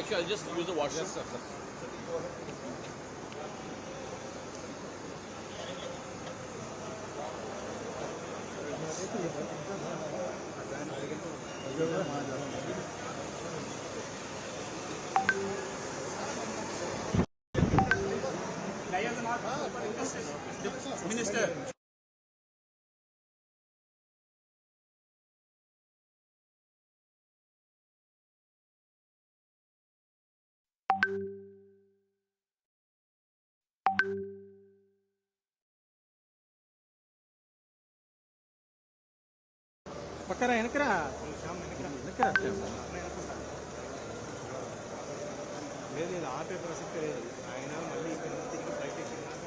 Actually, I'll just use the washroom. Yes, sir. Minister. పక్కన వెనకరా లేదు ఆపే ప్రసక్తి లేదు. ఆయన మళ్ళీ ఇక్కడ నుంచి తిరిగి ఫ్లైట్ ఎక్కినాక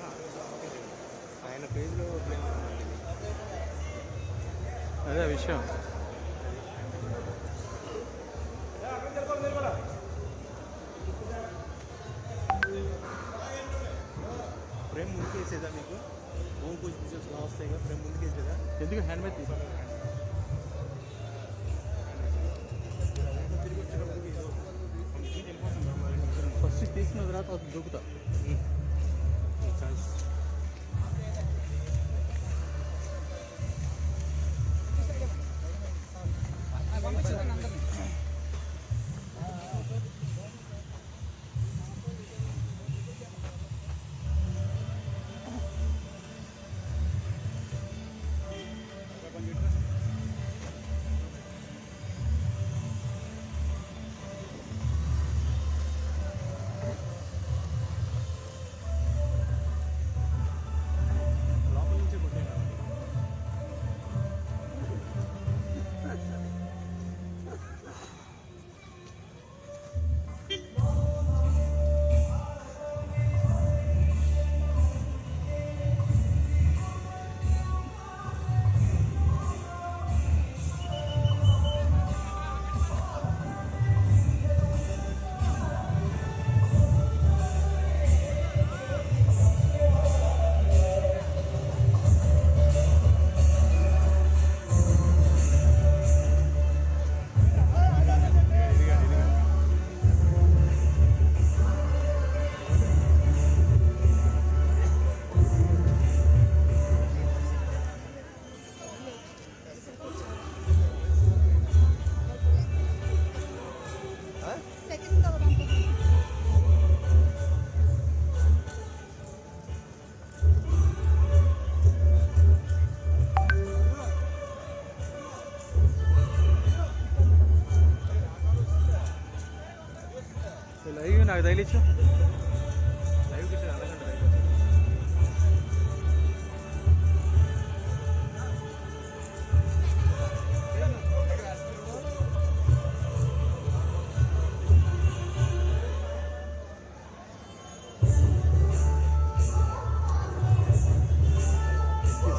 ఆయన పేజ్లో అదే విషయం. ఫ్రేమ్ ముందుకు వేసేదా మీకు? హోమ్ పొజిషన్స్ లా వస్తాయి కదా, ఫ్రేమ్ ముందుకు వేసేదా? ఎందుకు హ్యాండ్ మీద తీసి తిరిగి వచ్చేటప్పుడు ఫస్ట్ తీసిన తర్వాత అది దూకుతా. లైవ్ నాకు తగిలిచ్చు. లైవ్ కిషన్ అలాగంటే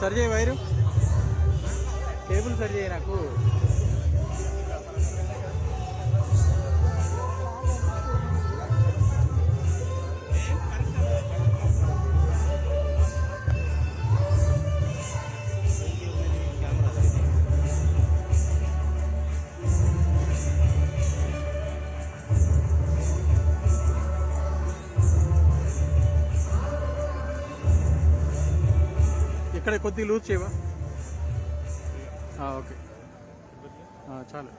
సరి చేయి, వైరు కేబుల్ సరి చేయి నాకు. ఇక్కడ కొద్దిగా లూజ్ చేయవా? ఓకే చాలు.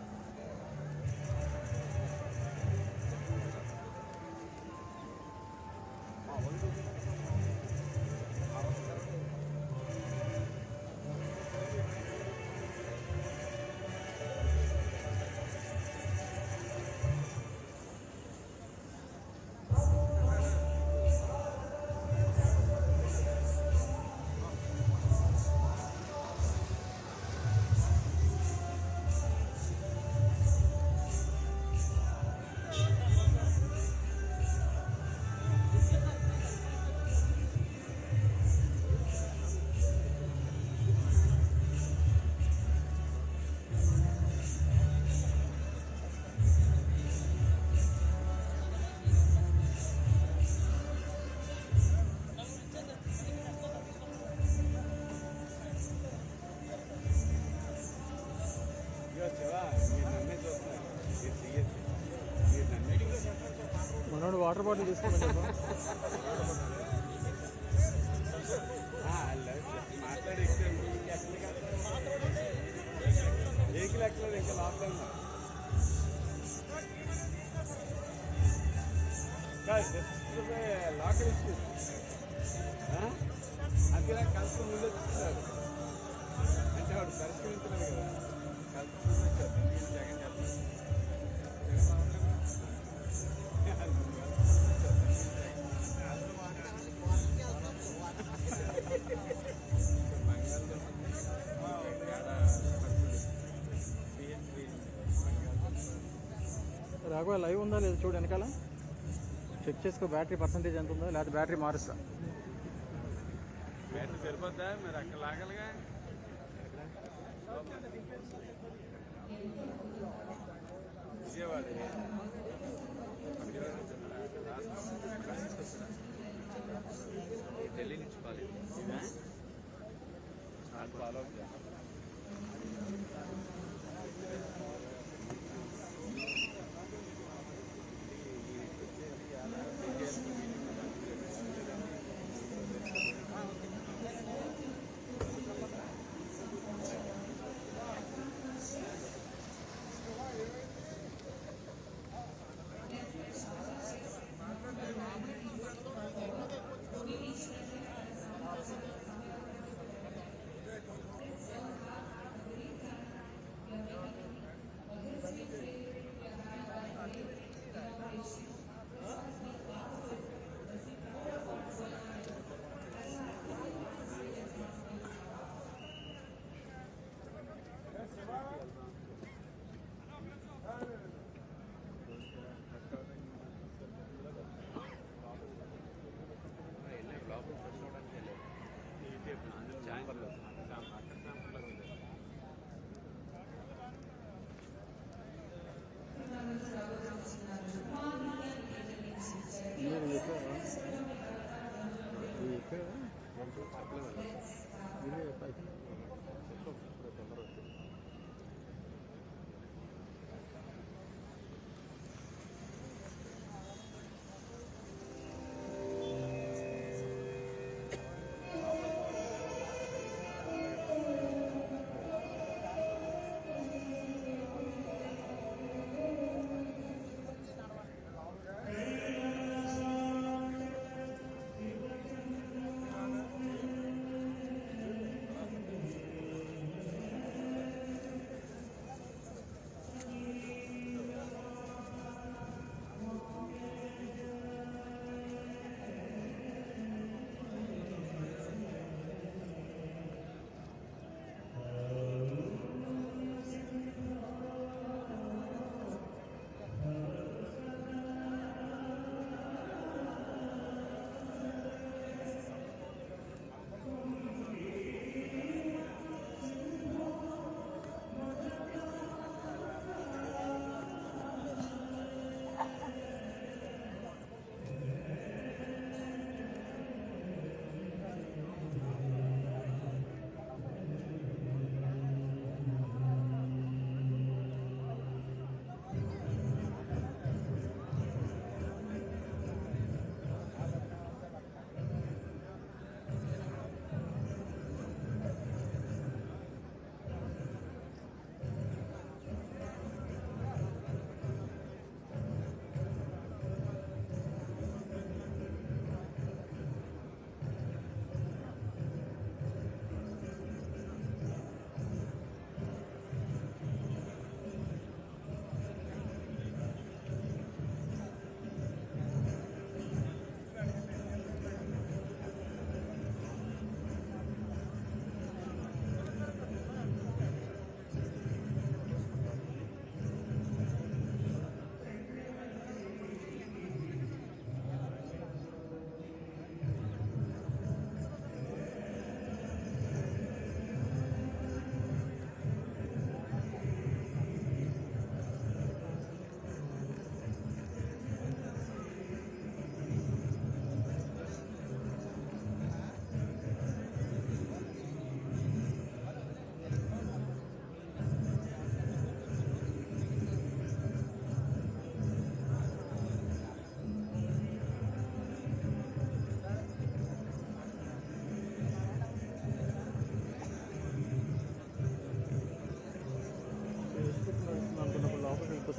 బాటిల్ తీసుకున్నాను చెప్పు. మాట్లాడి వెహికల్ ఎక్కలేదు ఇంకా లోపల లోకల్ ఇష్యూ అందుకే నాకు కలిసి ముందు వచ్చిస్తున్నారు అంటే వాడు పరిష్కరించలేదు కదా కలిసి ముందు వచ్చారు జగన్ చెప్పారు రాఘవ లైవ్ ఉందా లేదు చూడు వెనకాల చెక్ చేసుకో బ్యాటరీ పర్సంటేజ్ ఎంత ఉందో లేకపోతే బ్యాటరీ మారుస్తా. బ్యాటరీ సరిపోద్దా మీరు అక్కడ లాగాలిగా విజయవాడ ఢిల్లీ నుంచి కాలేజ్ ఫాలో అప్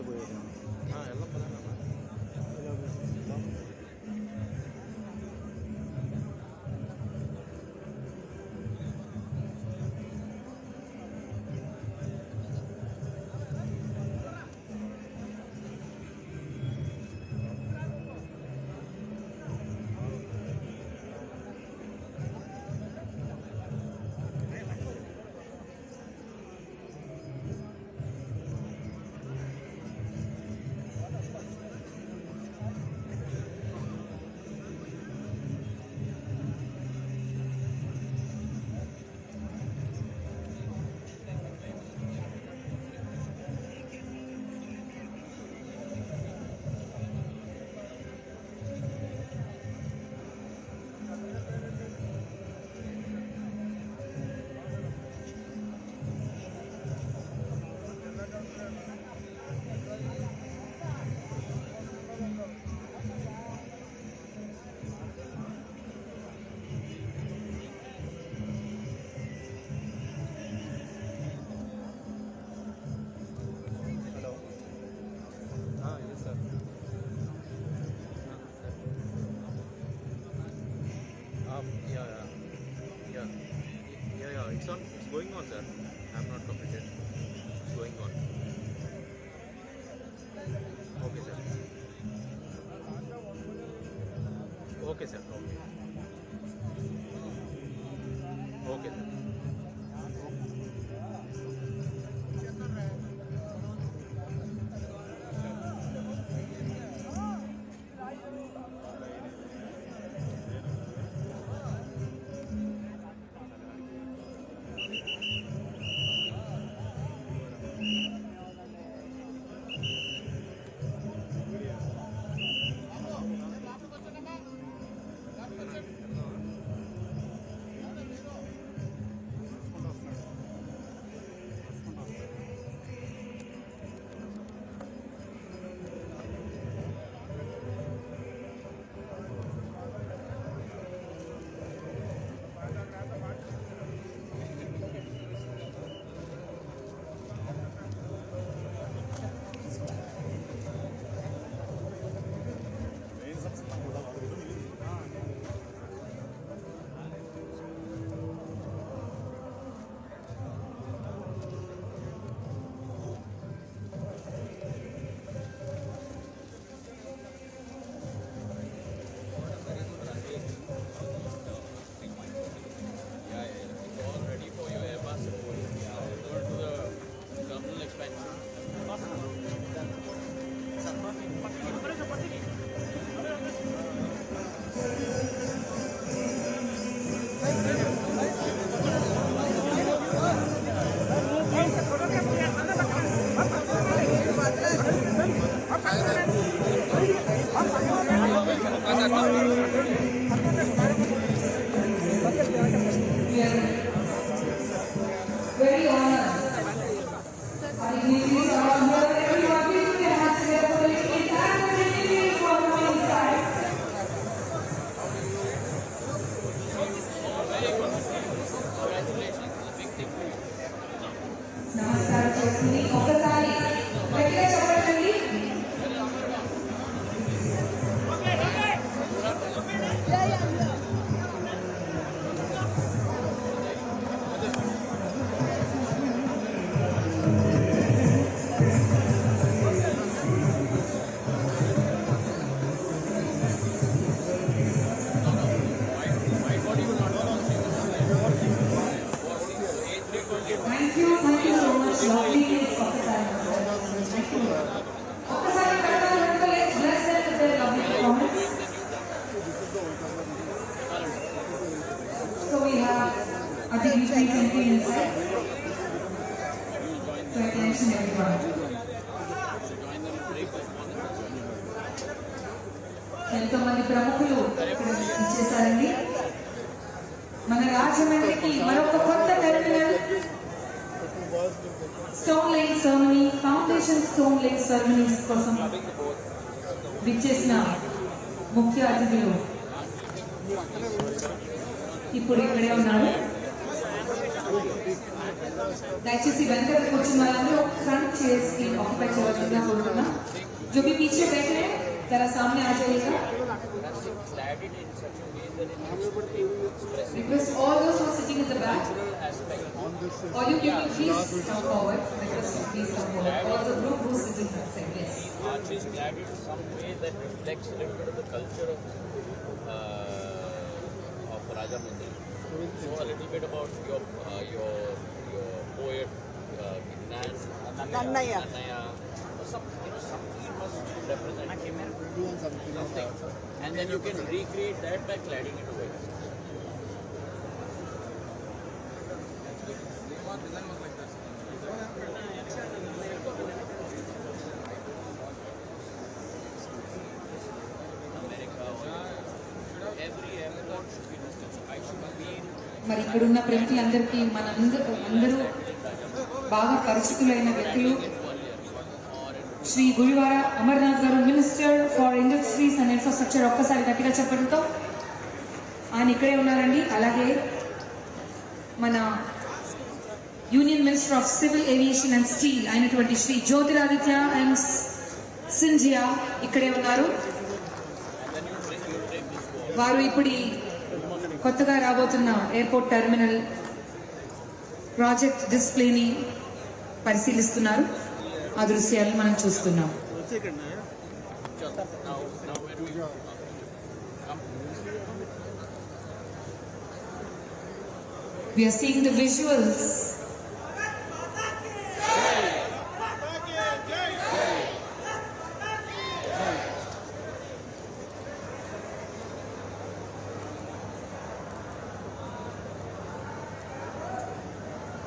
చేస్తే పోయేది. వెళ్ళం పదా It's going on, sir. I'm not completed. It's going on. Okay, sir. Okay, sir. Okay, sir. Very honored. I give you the honor. Everyone, please put your hands together for the entire community for the inside. నమస్కారం చేస్తుంది ఒకసారి గట్టిగా చెప్పండి. Thank you so much. Lovely is ఒకసారి. ఒకసారి కట్టాలంటే let's bless them with their lovely performance. So we have a dignitary entry inside. So attention everyone. ఎంతోమంది ప్రముఖులు ఇచ్చేసారండి. మన రాజమండ్రికి మరొక కొత్త terminal stone laying ceremony, foundation stone laying ceremonies కోసం విచ్చేసిన ముఖ్య అతిథులు ఇప్పుడు ఇక్కడే ఉన్నారు. దయచేసి వెనక కూర్చున్న వాళ్ళందరూ ఫ్రంట్ चेयर्स की ऑक्यूपाई करवाना बोलूँगा। जो भी पीछे बैठे हैं जरा सामने आ जाइएगा। Request all those who are sitting in the back, all you people please come forward. Request you please come forward. All the group who is sitting outside, yes. Arch is clad in some way that reflects a little bit of the culture of Raja Mandal. So a little bit about your poet Nannaya. Something you must represent something, and then you can recreate that by cladding it away. మరి ఇక్కడ ఉన్న ప్రముఖులందరికీ అందరూ బాగా పరిచితులైన వ్యక్తులు శ్రీ గుడివాడ అమర్నాథ్ గారు, minister for industries and infrastructure. ఒక్కసారి గట్టిగా చెప్పడంతో ఆయన ఇక్కడే ఉన్నారండి. అలాగే మన union minister of civil aviation and steel అయినటువంటి శ్రీ జ్యోతిరాదిత్య అండ్ సింధియా ఇక్కడే ఉన్నారు. వారు ఇప్పుడు కొత్తగా రాబోతున్న ఎయిర్పోర్ట్ టెర్మినల్ ప్రాజెక్ట్ డిస్ప్లేని పరిశీలిస్తున్నారు. ఆ దృశ్యాలను మనం చూస్తున్నాం. We are seeing the visuals.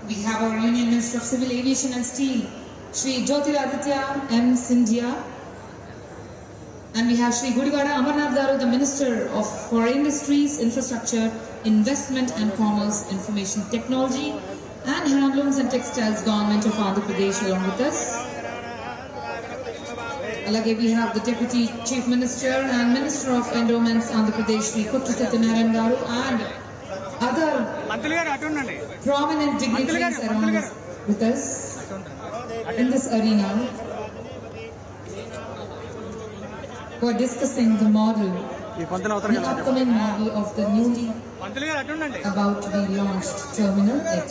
We have our Union Minister of Civil Aviation and Steel, Shri Jyotiraditya M. Sindhya, and we have Shri Gudivada Amarnath Garu, the Minister for Industries, Infrastructure, Investment and Commerce, Information Technology and Handlooms and Textiles, Government of Andhra Pradesh, along with us. Alage we have the Deputy Chief Minister and Minister of Endowments, Andhra Pradesh, Shri Kuttu Satyanarayan Garu, and other prominent dignitaries around with us in this arena who are discussing the model, the upcoming model of the newly about to be launched terminal at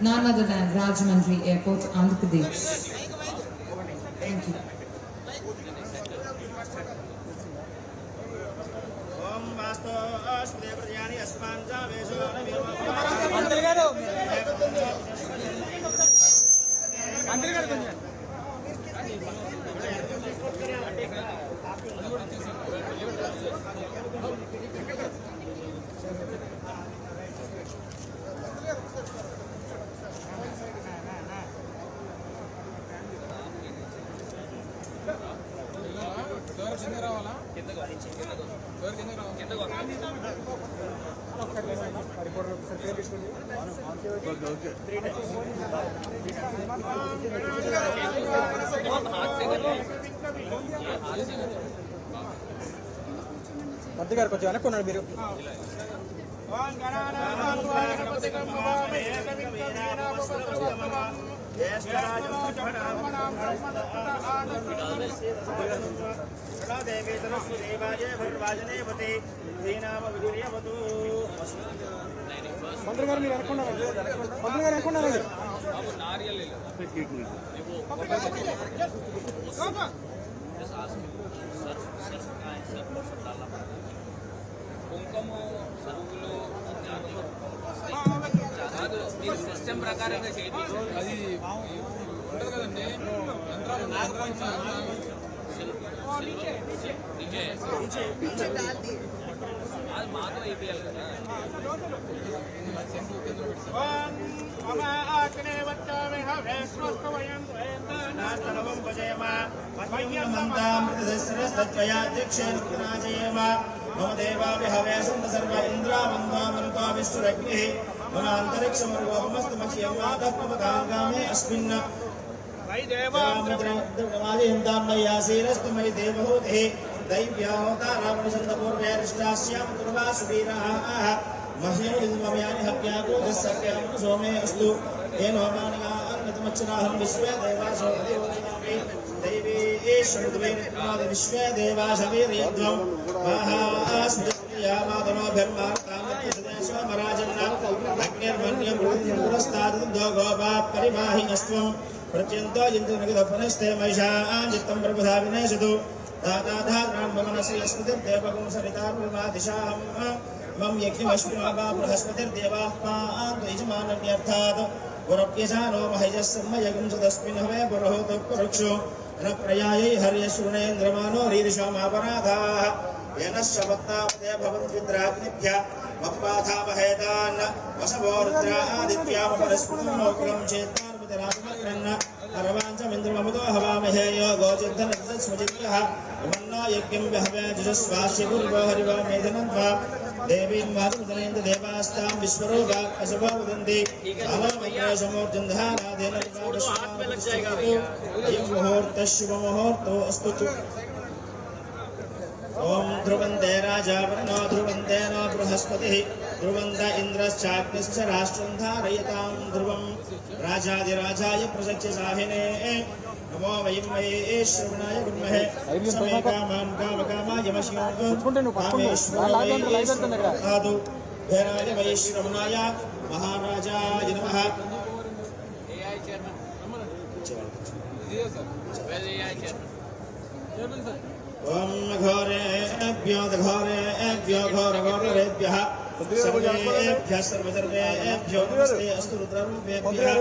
none other than Rajahmundry Airport, Andhra Pradesh. Thank you. మంత్రి గారు కొంచెం వెనక్కున్నాడు మీరు. మంత్రి గారు మీరు వెనక్కున్నారు. మంత్రి గారు వెనక్కున్నారు. కుంకుమ సరుకులు మీరు సిస్టమ్ ప్రకారంగా చేయించారు. అది ఉండదు కదండి. అది మాతో అయిపోయాలి కదా. मम देवाभिहवे सुंद सर्व इंद्रावन्दामरुता विष्णुरग्निः मम अन्तरिक्षमर्गोपमस्तमचियमादत्मपदाङ्गामे अस्मिन् मयि देवामृतमादिहिन्दान्मय्यासीरस्तु मयि देवहूतिः दैव्याहोता रावणचन्द्रपूर्वेरिष्टास्यां दुर्वासुवीराः मह्यं इन्द्रमयानि हव्याको दस्सर्ग्यां सोमे अस्तु येन होमानि तमच्चनाहं विश्वे देवासो देवोऽस्मि दैवी ईश्वरद्वैनित्वाद विश्वे देवासवीर्यध्वं महास्मृत्या मातमोभिर्मार्तामत्यसदेशोमराजन्ना अग्निर्मन्यं पुरस्तादुद्धो गोपा परिवाहिनस्त्वं प्रत्यन्तो यन्त्रनगदपुनस्ते महिषां चित्तं प्रबुधा विनेशतु दादाधारान्मनसि यस्मृतिर्देवगुं सरितार्विमादिशाहम् मम यज्ञमश्विनोगा बृहस्पतिर्देवाः पान्तु यजमानन्यर्थात् गुरप्यजानो महयस्सम्मयगुं सदस्मिन् हवे पुरोहतो पुरुक्षो न प्रयायै हर्यशूनेन्द्रमानो रीरिषामापराधाः येन शमत्तावते भवन्त्विन्द्राग्निभ्यः मत्पाथामहेतान् वसवो रुद्रादित्यामपरस्फुटमोकुलं चेत्तार्मितराजमग्रन्न अर्वाञ्चमिन्द्रममुदो हवामहेयो गोचिद्धनस्मजित्यः वन्नो यज्ञं विहवे जुजस्वास्य पूर्वो हरिवो मेधनन्त्वा देवीं मातुमदनेन्द्र देवास्तां विश्वरूपा असवो वदन्ति अहमग्रेशमूर्जन्धानादेन अयं मुहूर्तः शुभमुहूर्तो अस्तु ओम ध्रुवन्ते राजा वर्णो ध्रुवन्ते न बृहस्पतिः ध्रुवन्त इन्द्रश्चाग्निश्च राष्ट्रं धारयतां ध्रुवं राजाधिराजाय प्रसच्य साहिने नमो वयं वये श्रवणाय गुर्महे समे कामां कामकामायमश्योकामेश्वराय भैराय वये श्रवणाय महाराजाय नमः AI chairman. Where is AI chairman? ओम घोरेभ्यो घोरघोरेभ्यः सर्वेभ्यः सर्वधर्मेभ्यो नमस्ते अस्तु रुद्ररूपेभ्यः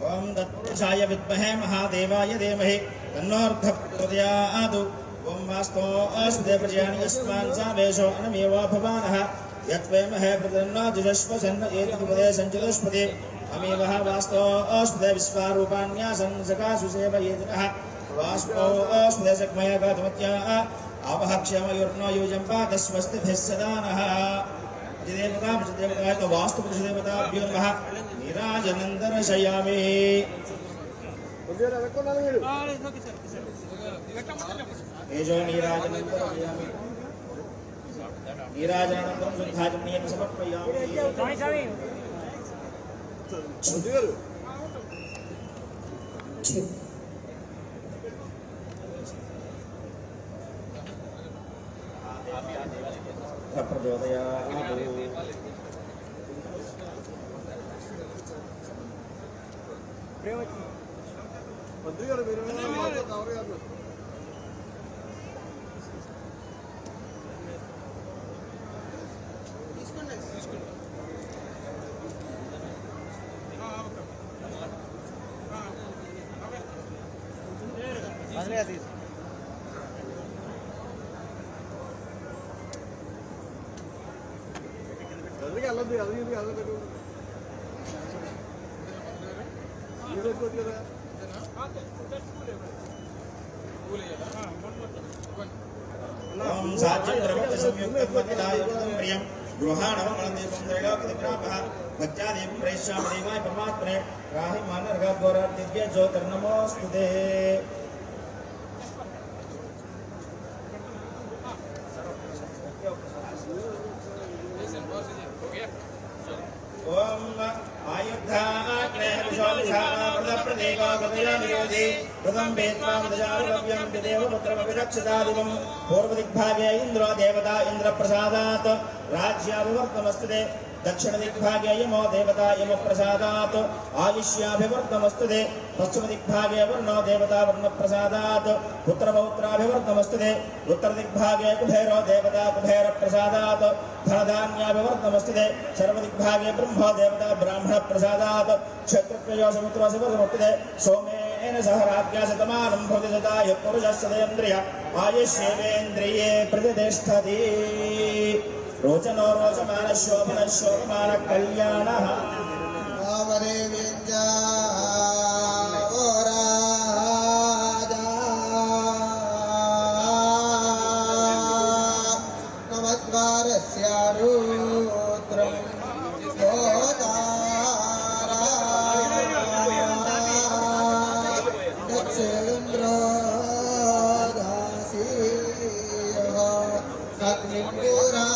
ओम दत्ताय विद्महे महादेवाय धीमहि तन्नोऽर्धः प्रचोदयात् ओम वास्तो अस्मदे प्रजानि अस्मान् सावेशो अनमेवा भवानः यत्वेमहे प्रदन्नो जुषस्व सन्न एतदुपदे सञ्चतुष्पदे अमेवः वास्तो अस्मदे विश्वारूपाण्यासन् सकासु सेवयेतिनः वास्तो अस्मदे सक्मय गातमत्या आवः क्षमयुर्नो युजम्पा तस्वस्तिभिः सदा नः देवता वास्तु पुरुषदेवताभ्यो नमः नीराजनन्दर्शयामि एजो नीराजनन्दर्शयामि नीराजनन्दं शुद्धाचमनीयं समर्पयामि प्रचोदयात् ओम साज्यं द्रवं संयुक्तं मन्दायुक्तं प्रियं गृहाणमलदेवं त्रैलोक्यदिप्रापः भक्त्यादेवं प्रेष्यामि देवाय परमात्मने राहि मानर्घोरादित्य ज्योतिर्नमोऽस्तुते ओम आयुद्धाग्नेयविशोभिषाप्रदप्रदेवागतयानियोधि कृतं वेत्वामदजारुलभ्यं देवपुत्रमभिरक्षतादिवं पूर्वदिग्भागे इन्द्रो देवता इन्द्रप्रसादात् राज्याभिवर्तमस्तुते दक्षिणदिग्भागे यमो देवता यमप्रसादात् आयुष्याभिवर्तमस्तुते पश्चिमदिग्भागे वर्णो देवता वर्णप्रसादात् पुत्रपौत्राभिवर्तमस्तुते उत्तरदिग्भागे कुबेरो देवता कुबेरप्रसादात् धनधान्याभिवर्तमस्तुते सर्वदिग्भागे ब्रह्मो देवता ब्राह्मणप्रसादात् क्षत्रत्रयो समुद्रसमुद्रमुक्ते सोमेन सह राज्ञा शतमानं भवति सदायुः पुरुषस्येन्द्रिय आयुष्येवेन्द्रिये प्रतिष्ठति रोचनो रोचमान शोभन शोभमान कल्याणः वामरे विद्या ओ राजा कुमारस्य रुद्रं Godara दक्षेन्द्रो दासीयः अग्निपुरा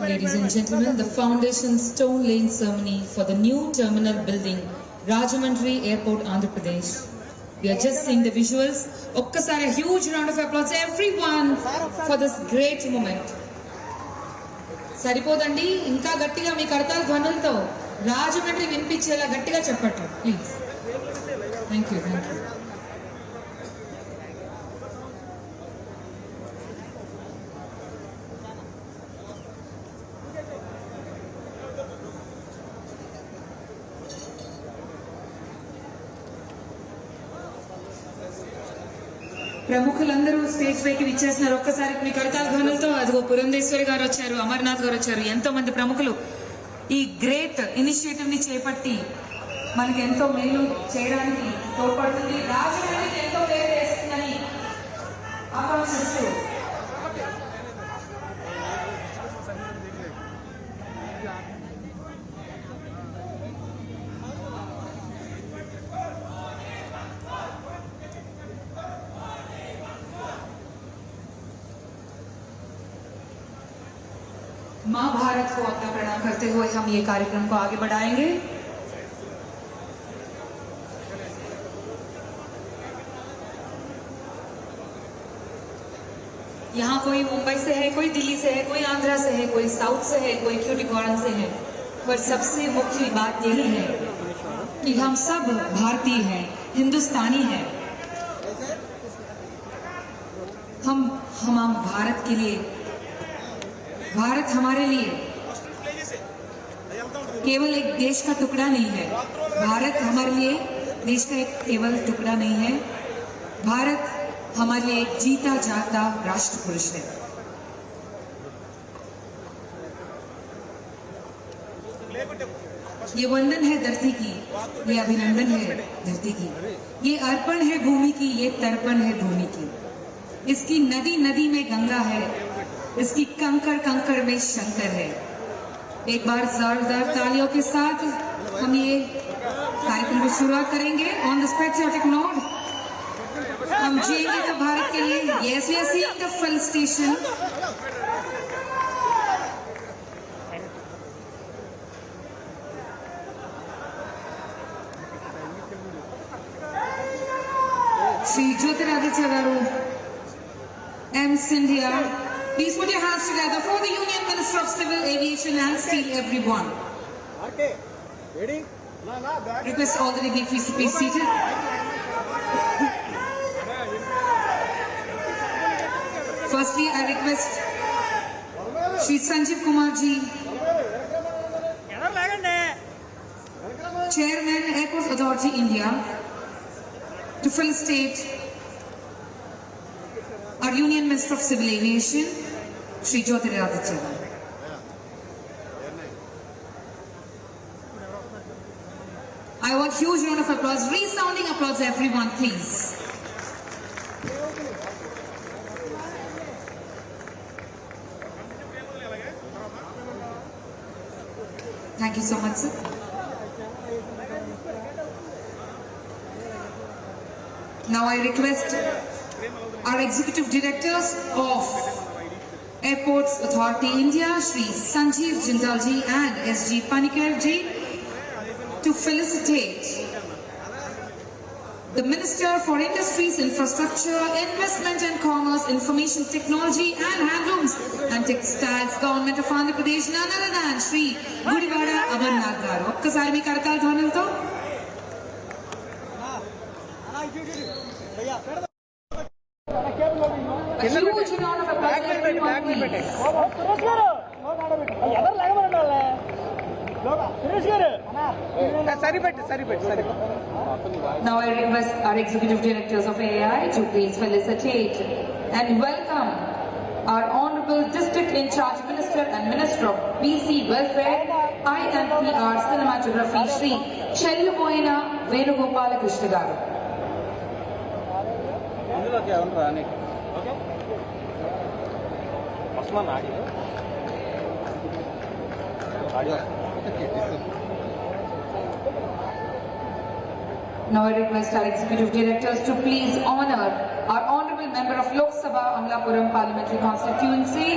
Ladies and gentlemen, the foundation stone laying ceremony for the new terminal building, Rajahmundry Airport, Andhra Pradesh. We are just seeing the visuals. Okkasari, a huge round of applause everyone for this great moment. సరిపోదండి ఇంకా గట్టిగా మీ కడతాల ధ్వనులతో రాజమండ్రి వినిపించేలా గట్టిగా చెప్పండి please. Thank you. ప్రముఖులందరూ stage పైకి విచ్చేస్తున్నారు. ఒక్కసారి మీ కడతాల ధ్వనులతో అదిగో పురంధేశ్వరి గారు వచ్చారు, అమర్నాథ్ గారు వచ్చారు, ఎంతో మంది ప్రముఖులు ఈ గ్రేట్ ఇనిషియేటివ్ ని చేపట్టి మనకి ఎంతో మేలు చేయడానికి తోడ్పడుతుంది, రాజమండ్రికి ఎంతో పేరు చేస్తుందని ఆకాంక్షిస్తూ माँ भारत को अपना प्रणाम करते हुए हम ये कार्यक्रम को आगे बढ़ाएंगे। यहाँ कोई मुंबई से है, कोई दिल्ली से है, कोई आंध्रा से है, कोई साउथ से है, कोई क्यूटिकॉर्न से है, पर सबसे मुख्य बात यही है कि हम सब भारतीय हैं, हिंदुस्तानी हैं। हम भारत के लिए, भारत हमारे लिए केवल एक देश का टुकड़ा नहीं है। भारत हमारे लिए देश का एक केवल टुकड़ा नहीं है। भारत हमारे लिए एक जीता जागता राष्ट्र पुरुष है। ये वंदन है धरती की, ये अभिनंदन है धरती की, ये अर्पण है भूमि की, ये तर्पण है भूमि की। इसकी नदी नदी में गंगा है, इसकी कंकड़ कंकड़ में शंकर है। एक बार जोरदार तालियों के साथ हम ये कार्यक्रम की शुरुआत करेंगे। ऑन द पैट्रियोटिक नोट हम जिएंगे तो भारत के लिए। Yes we are seeing the full station. Shri Jyotiraditya garu, M. Scindia, please put your hands together for the Union Minister of Civil Aviation and Steel, everyone. Okay, ready? Request all the dignitaries to be seated. Firstly, I request Shri Sanjeev Kumar ji, Chairman, Airport Authority India, to felicitate our Union Minister of Civil Aviation, Shri Jyotiraditya. I want huge round of applause, resounding applause everyone, please. Thank you so much, sir. Now I request our Executive Directors of Airports Authority India, Shri Sanjeev Jindal ji and SG Panikkar ji, to felicitate the Minister for Industries, Infrastructure, Investment and Commerce, Information Technology and Handlooms and Textiles, Government of Andhra Pradesh, none other than Shri Gudivada Amarnath Garu. Okkasari mee kartal dhwanulto. A huge round of applause for everyone, please. Now I request our executive directors of AAI to please felicitate and welcome our Honorable District in Charge Minister and Minister of PC Welfare, IMPR Cinematography, Shri Chelluboyina Venugopala Krishna Garu. Now I request our executive directors to please honor our honorable member of Lok Sabha Amlapuram Parliamentary Constituency,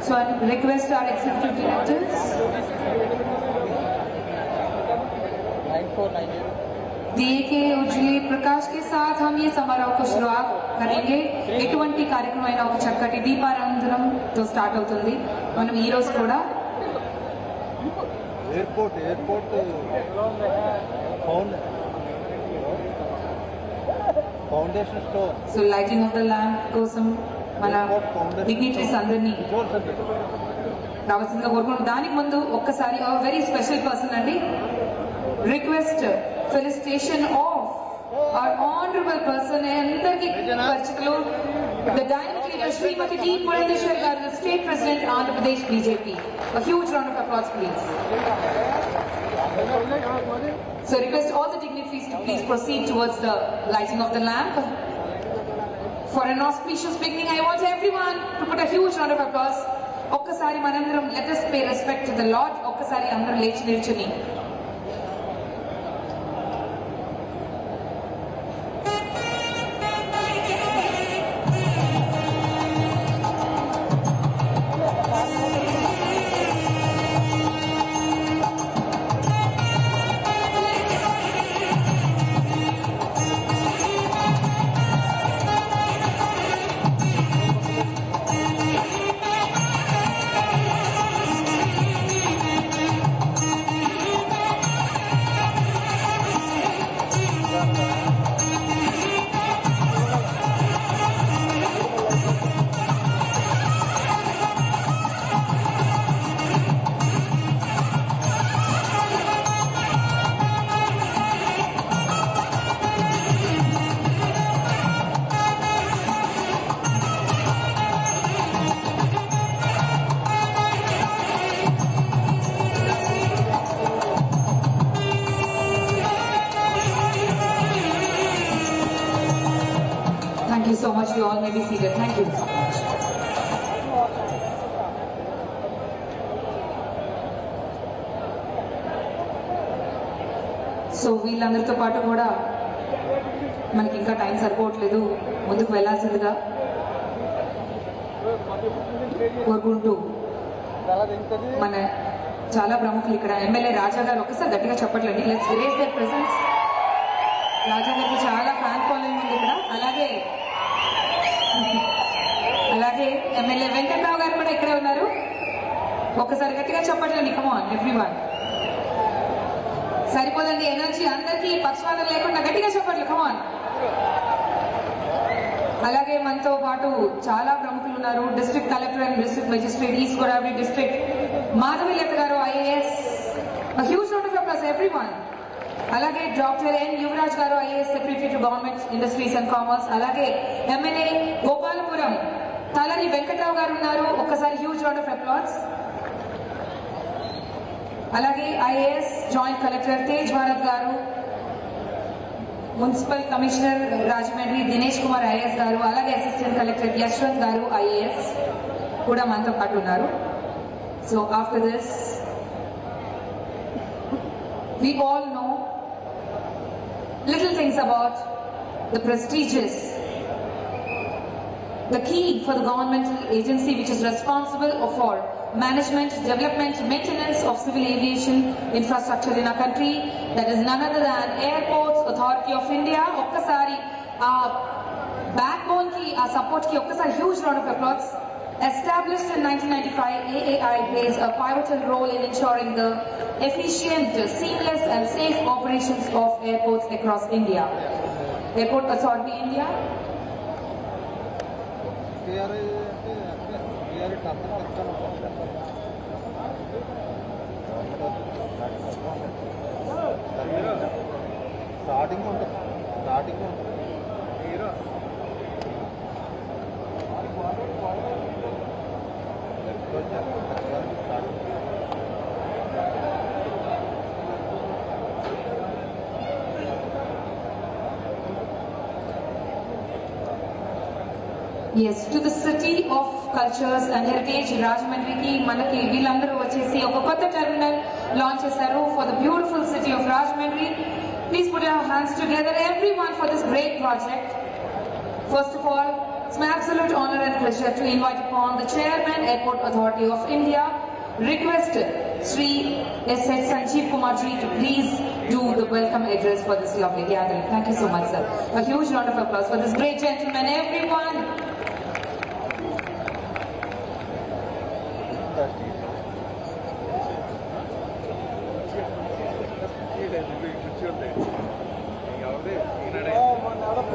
so I request our executive directors. दिए के उज्जवली प्रकाश के साथ हम ये समारोह को शुरुआत करेंगे. ఎటువంటి కార్యక్రమం అయినా ఒక చక్కటి దీపారాధనతో స్టార్ట్ అవుతుంది. మనం ఈ రోజు కూడా airport foundation store so lighting of the lamp కోసం మన డిగ్నిటరీస్ అందరినీ రావాల్సిందిగా కోరుకుంటున్నాం. దానికి ముందు ఒక్కసారి వెరీ స్పెషల్ పర్సన్ అండి. Request felicitation of our honorable person అందరికీ పరిచితులు the dynamic leader Srimati T. Purandeshwari Garu, the state president Andhra Pradesh BJP. A huge round of applause please. So request all the dignitaries to please proceed towards the lighting of the lamp. For an auspicious beginning, I want everyone to put a huge round of applause. Okkasari manandram, let us pay respect to the Lord. Okkasari andaru lechi nilchuni. Thank you so much. You all may be seated. Thank you so much. So వీళ్ళందరితో పాటు కూడా మనకి ఇంకా time సరిపోవట్లేదు, ముందుకు వెళ్ళాల్సిందిగా కోరుకుంటూ మన చాలా ప్రముఖులు ఇక్కడ ఎమ్మెల్యే రాజా గారు ఒకసారి గట్టిగా చెప్పట్లండి. Let's raise their presence. Raja గారికి చాలా ఫ్యాన్ ఫాలోయింగ్ ఉంది ఇక్కడ. అలాగే ఎమ్మెల్యే వెంకట్రావు గారు కూడా ఇక్కడే ఉన్నారు. ఒక్కసారి గట్టిగా చెప్పట్లండి. Come on everyone. సరిపోదండి ఎనర్జీ అందరికీ పక్షవాదం లేకుండా గట్టిగా చెప్పండి కమాన్. అలాగే మనతో పాటు చాలా ప్రముఖులు ఉన్నారు. District collector and district magistrate east Godavari district Madhavi Latha గారు IAS. Huge round of applause everyone. అలాగే డాక్టర్ ఎన్ యువరాజ్ గారు IAS secretary to government industries and commerce. అలాగే ఎమ్మెల్యే గోపాలపురం తలని వెంకట్రావు గారు ఉన్నారు. ఒక్కసారి హ్యూజ్ రౌండ్ ఆఫ్ అప్లాస్. అలాగే IAS joint collector Tej Bharat గారు, municipal commissioner Rajahmundry Dinesh Kumar IAS గారు, అలాగే అసిస్టెంట్ కలెక్టర్ యశ్వంత్ గారు ఐఏఎస్ కూడా మనతో పాటు ఉన్నారు. So after this we all know little things about the prestigious, the key for the governmental agency which is responsible for management, development, maintenance of civil aviation infrastructure in our country, that is none other than Airports Authority of India. Okkasari backbone ki support ki okkasari huge round of applause. Established in 1995, AAI plays a pivotal role in ensuring the efficient, seamless and safe operations of airports across India. Airport Authority India. Starting Yes, to the city of cultures and heritage, Rajahmundry ki manaki villandaru vachesi oka kotta terminal launch chesaru for the beautiful city of Rajahmundry. Please put your hands together, everyone, for this great project. First of all, it's my absolute honor and pleasure to invite upon the Chairman, Airport Authority of India, request Sri S.H. Sanjeev Kumarji to please do the welcome address for this lovely gathering. Thank you so much, sir. A huge round of applause for this great gentleman, everyone.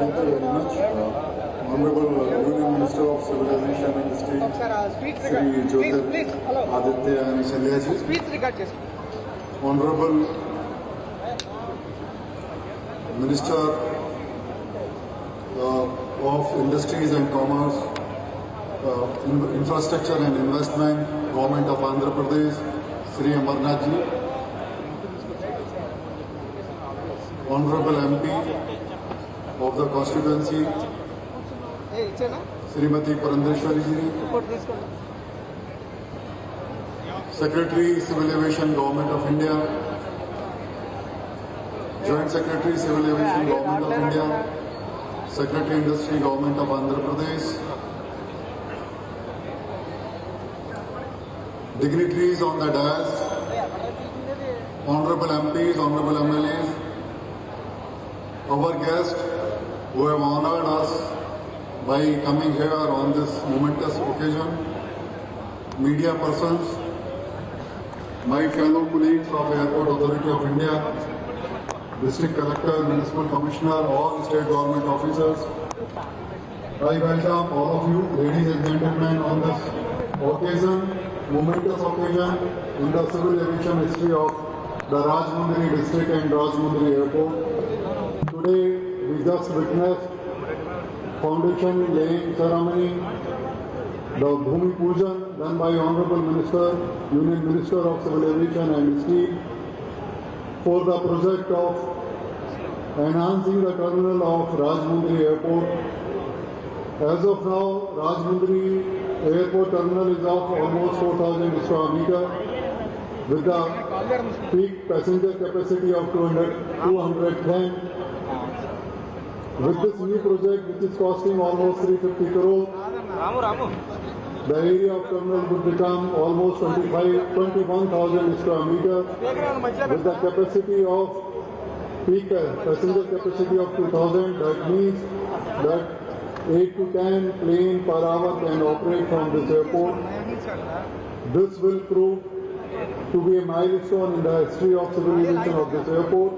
Thank you very much. Honorable Union Minister of Civil Aviation and State, Sri Jyotir Aditya and Sandhya ji. Honorable Minister of Industries and Commerce, Infrastructure and Investment, Government of Andhra Pradesh, Sri Amarnath ji. Honorable MP of the constituency, Srimati Purandeshwari ji, Secretary Civil Aviation Government of India, Joint Secretary Civil Aviation Government of India, Secretary Industry Government of Andhra Pradesh, dignitaries on the dais, Honorable MPs, Honorable MLAs, our guests who have honored us by coming here on this momentous occasion, media persons, my fellow colleagues of Airport Authority of India, District Collector, Municipal Commissioner, all state government officers, I welcome all of you, ladies and gentlemen, on this occasion, momentous occasion in the civil aviation history of the Rajahmundry district and Rajahmundry Airport. Today, we just witnessed foundation laying ceremony, the Bhumi Pujan done by Honorable Minister, Union Minister of Civil Aviation and Steel for the project of enhancing the terminal of Rajahmundry Airport. As of now, Rajahmundry Airport terminal is of almost 4,000 square meter with the peak passenger capacity of 210. With this new project, which is costing almost 350 crore, the area of terminal would become almost 21,000 square meter with the capacity of peak passenger capacity of 2,000. That means that 8 to 10 planes per hour can operate from this airport. This will prove to be a milestone in the history of civil aviation of this airport.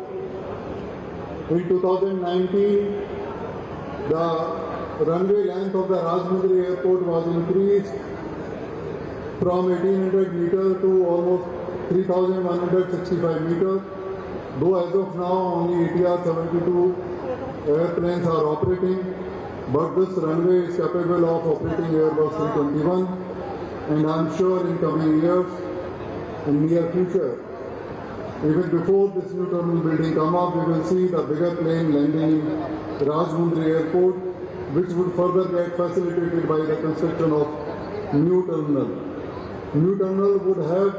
In 2019, the runway length of the Rajahmundry Airport was increased from 1800 meters to almost 3165 meters. Though as of now only ATR 72 airplanes are operating, but this runway is capable of operating Airbus 321, and I am sure in coming years, in near future, even before this new terminal building come up, we will see the bigger plane landing in Rajahmundry Airport, which would further get facilitated by the construction of new terminal. New terminal would have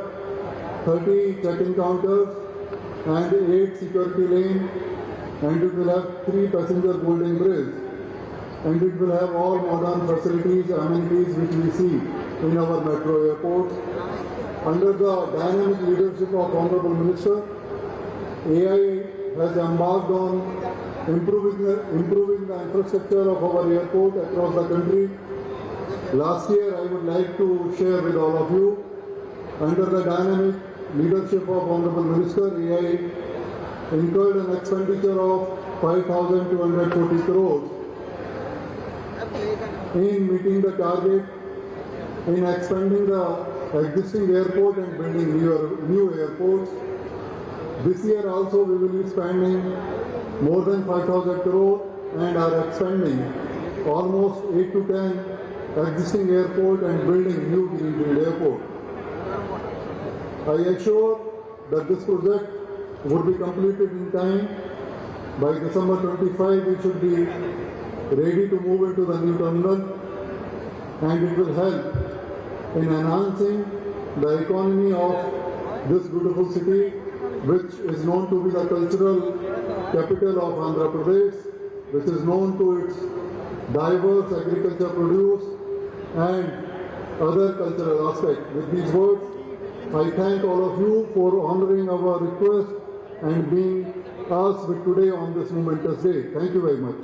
30 check-in counters and 8 security lanes, and it will have 3 passenger boarding bridges, and it will have all modern facilities, amenities which we see in our metro airports. Under the dynamic leadership of Honorable Minister, AIA has embarked on improving the infrastructure of our airport across the country. Last year, I would like to share with all of you, under the dynamic leadership of Honorable Minister, AIA incurred an expenditure of 5,240 crores in meeting the target in expanding the existing airport and building new airports. This year also we will be spending more than 5,000 crore and are expanding almost 8 to 10 existing airport and building new greenfield airport. I assure that this project would be completed in time. By December 25 we should be ready to move into the new terminal, and it will help in enhancing the economy of this beautiful city, which is known to be the cultural capital of Andhra Pradesh, which is known to its diverse agriculture produce and other cultural aspects. With these words, I thank all of you for honoring our request and being us with today on this momentous day. Thank you very much.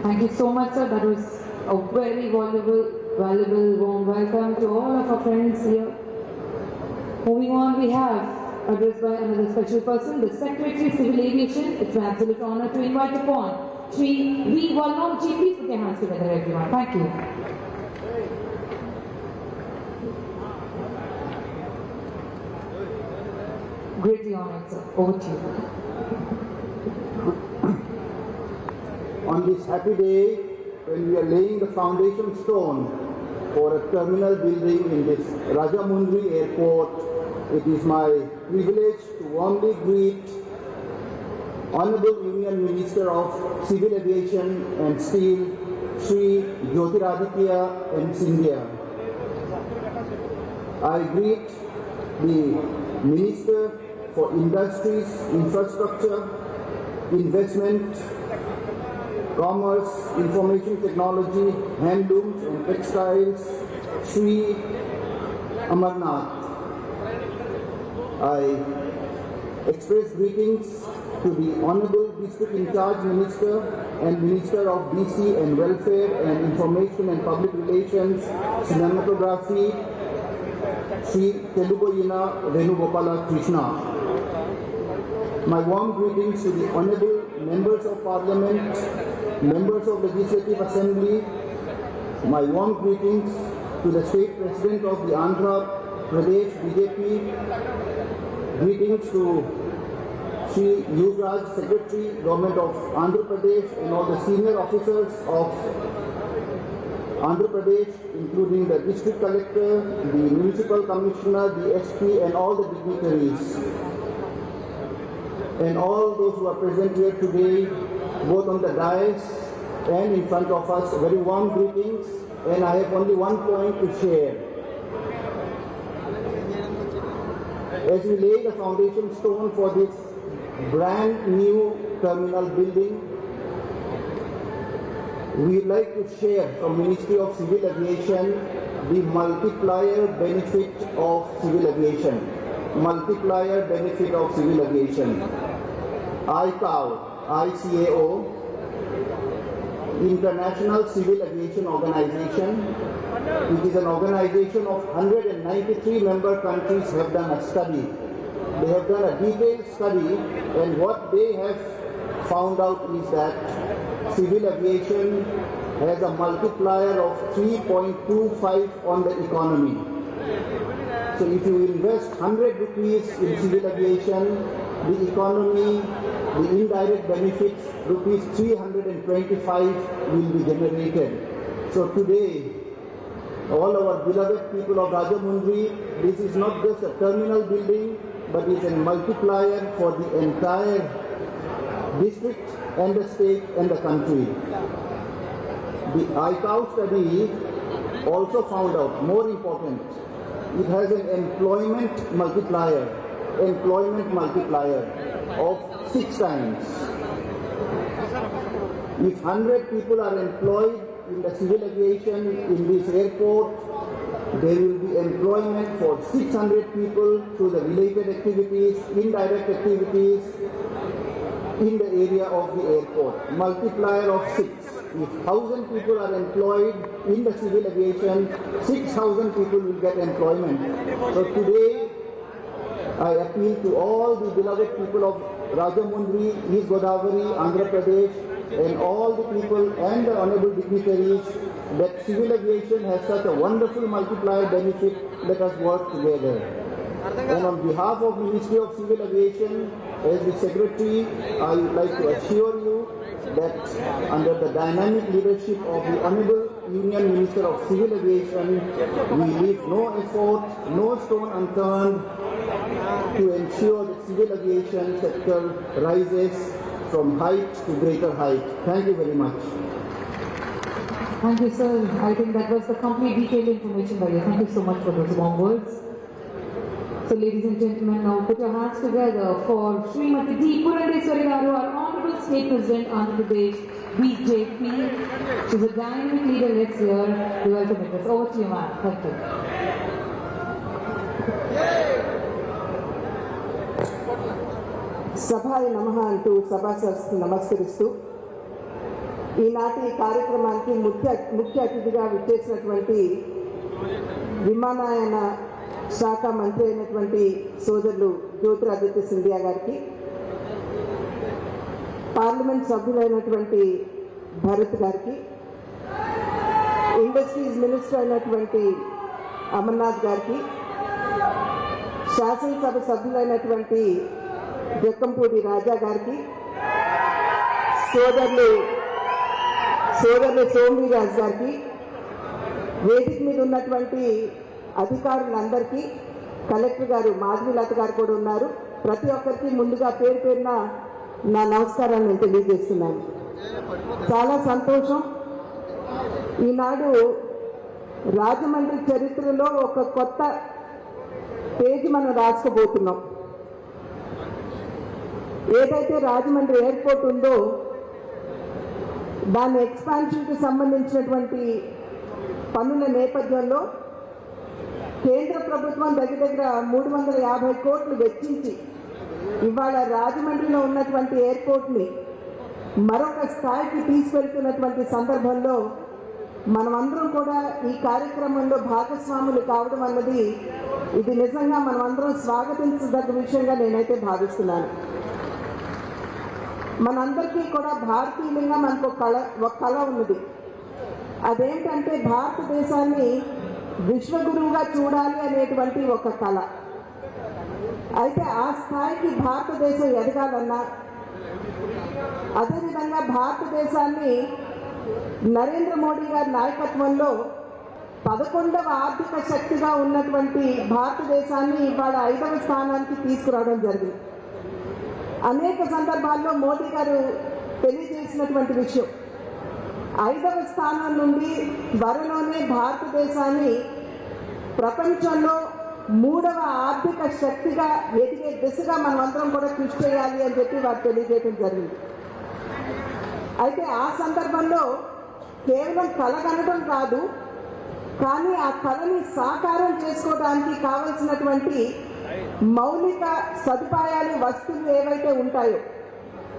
Thank you so much, sir. That was a very valuable warm welcome to all of our friends here. Moving on, we have addressed by another special person, the Secretary Civil Aviation. It's an absolute honor to invite upon Shri V. Valmont. Please put your hands together, everyone. Thank you. Greatly honored, sir. Over to you. On this happy day, when we are laying the foundation stone for a terminal building in this Rajahmundry Airport, it is my privilege to warmly greet Honorable Union Minister of Civil Aviation and Steel, Shri Jyotiraditya M. Scindia. I greet the Minister for Industries, Infrastructure, Investment, Commerce, Information Technology, Handlooms and Textiles, Shri Amarnath. I express greetings to the Honorable District In Charge Minister and Minister of DC and Welfare and Information and Public Relations, Cinematography, Shri Telugoyina Venugopala Krishna. My warm greetings to the Honorable Members of Parliament, Members of Legislative Assembly. My warm greetings to the State President of the Andhra Pradesh BJP. Greetings to Shri Yuvraj, Secretary, Government of Andhra Pradesh, and all the senior officers of Andhra Pradesh, including the District Collector, the Municipal Commissioner, the SP, and all the dignitaries. And all those who are present here today, both on the dais and in front of us, very warm greetings, and I have only one point to share. As we lay the foundation stone for this brand new terminal building, we would like to share from Ministry of Civil Aviation the multiplier benefit of civil aviation. Multiplier benefit of civil aviation. ICAO, International Civil Aviation Organization, which is an organization of 193 member countries, have done a study. They have done a detailed study, and what they have found out is that civil aviation has a multiplier of 3.25 on the economy. So if you invest 100 rupees in civil aviation, the economy, the indirect benefits, rupees 325 will be generated. So today, all our beloved people of Rajamundry, this is not just a terminal building, but it's a multiplier for the entire district and the state and the country. The ICAO study also found out, more important, it has an employment multiplier of 6 times. If 100 people are employed in the civil aviation in this airport, there will be employment for 600 people through the related activities, indirect activities in the area of the airport. Multiplier of 6. If 1,000 people are employed in the civil aviation, 6,000 people will get employment. So today, I appeal to all the beloved people of Rajamundry, East Godavari, Andhra Pradesh, and all the people and the honorable dignitaries that civil aviation has such a wonderful multiplier benefit. Let us work together. And on behalf of Ministry of Civil Aviation, as the Secretary, I would like to assure you that under the dynamic leadership of the Honorable Union Minister of Civil Aviation, we leave no effort, no stone unturned to ensure that civil aviation sector rises from height to greater height. Thank you very much. Thank you, sir. I think that was the complete detailed information by you. Thank you so much for those warm words. So, ladies and gentlemen, now put your hands together for Srimati D. Purandeswari Garu, our Honorable State President, Andhra Pradesh, BJP. She's a dynamic leader. Let's hear the welcome address. Over to you, ma'am. Thank you. సభాయ నమః అంటూ సభాసదస్సుకు నమస్కరిస్తూ ఈనాటి కార్యక్రమానికి ముఖ్య అతిథిగా విచ్చేసినటువంటి విమానయాన శాఖ మంత్రి అయినటువంటి సోదరులు జ్యోతిరాదిత్య సింధియా గారికి, పార్లమెంట్ సభ్యులైనటువంటి భరత్ గారికి, ఇండస్ట్రీస్ మినిస్టర్ అయినటువంటి అమర్నాథ్ గారికి, శాసనసభ సభ్యులైనటువంటి జక్కంపూడి రాజా గారికి, సోదరులు సోమవీరాజ్ గారికి, వేదిక మీద ఉన్నటువంటి అధికారులందరికీ, కలెక్టర్ గారు మాధవీలత గారు కూడా ఉన్నారు. ప్రతి ఒక్కరికి ముందుగా పేరు పేరున నా నమస్కారాన్ని నేను తెలియజేస్తున్నాను. చాలా సంతోషం. ఈనాడు రాజమండ్రి చరిత్రలో ఒక కొత్త పేజీ మనం రాసుకోబోతున్నాం. ఏదైతే రాజమండ్రి ఎయిర్పోర్ట్ ఉందో దాని ఎక్స్పాన్షన్కి సంబంధించినటువంటి పనుల నేపథ్యంలో కేంద్ర ప్రభుత్వం దగ్గర 350 కోట్లు వెచ్చించి ఇవాళ రాజమండ్రిలో ఉన్నటువంటి ఎయిర్పోర్ట్ని మరొక స్థాయికి తీసుకెళ్తున్నటువంటి సందర్భంలో మనమందరం కూడా ఈ కార్యక్రమంలో భాగస్వాములు కావడం అన్నది ఇది నిజంగా మనమందరం స్వాగతించదగ్గ విషయంగా నేనైతే భావిస్తున్నాను. మనందరికీ కూడా భారతీయులంగా మనకు ఒక కళ ఉన్నది. అదేంటంటే భారతదేశాన్ని విశ్వగురువుగా చూడాలి అనేటువంటి ఒక కళ. అయితే ఆ స్థాయికి భారతదేశం ఎదగాలన్నా, అదేవిధంగా భారతదేశాన్ని నరేంద్ర మోడీ గారి నాయకత్వంలో 11వ ఆర్థిక శక్తిగా ఉన్నటువంటి భారతదేశాన్ని ఇవాళ 5వ స్థానానికి తీసుకురావడం జరిగింది. అనేక సందర్భాల్లో మోదీ గారు తెలియజేసినటువంటి విషయం, 5వ స్థానం నుండి త్వరలోనే భారతదేశాన్ని ప్రపంచంలో 3వ ఆర్థిక శక్తిగా ఎదిగే దిశగా మనమందరం కూడా కృషి చేయాలి అని చెప్పి వారు తెలియజేయడం జరిగింది. అయితే ఆ సందర్భంలో కేవలం కల కనడం కాదు, కానీ ఆ కళని సాకారం చేసుకోవడానికి కావలసినటువంటి మౌలిక సదుపాయాలు, వస్తువులు ఏవైతే ఉంటాయో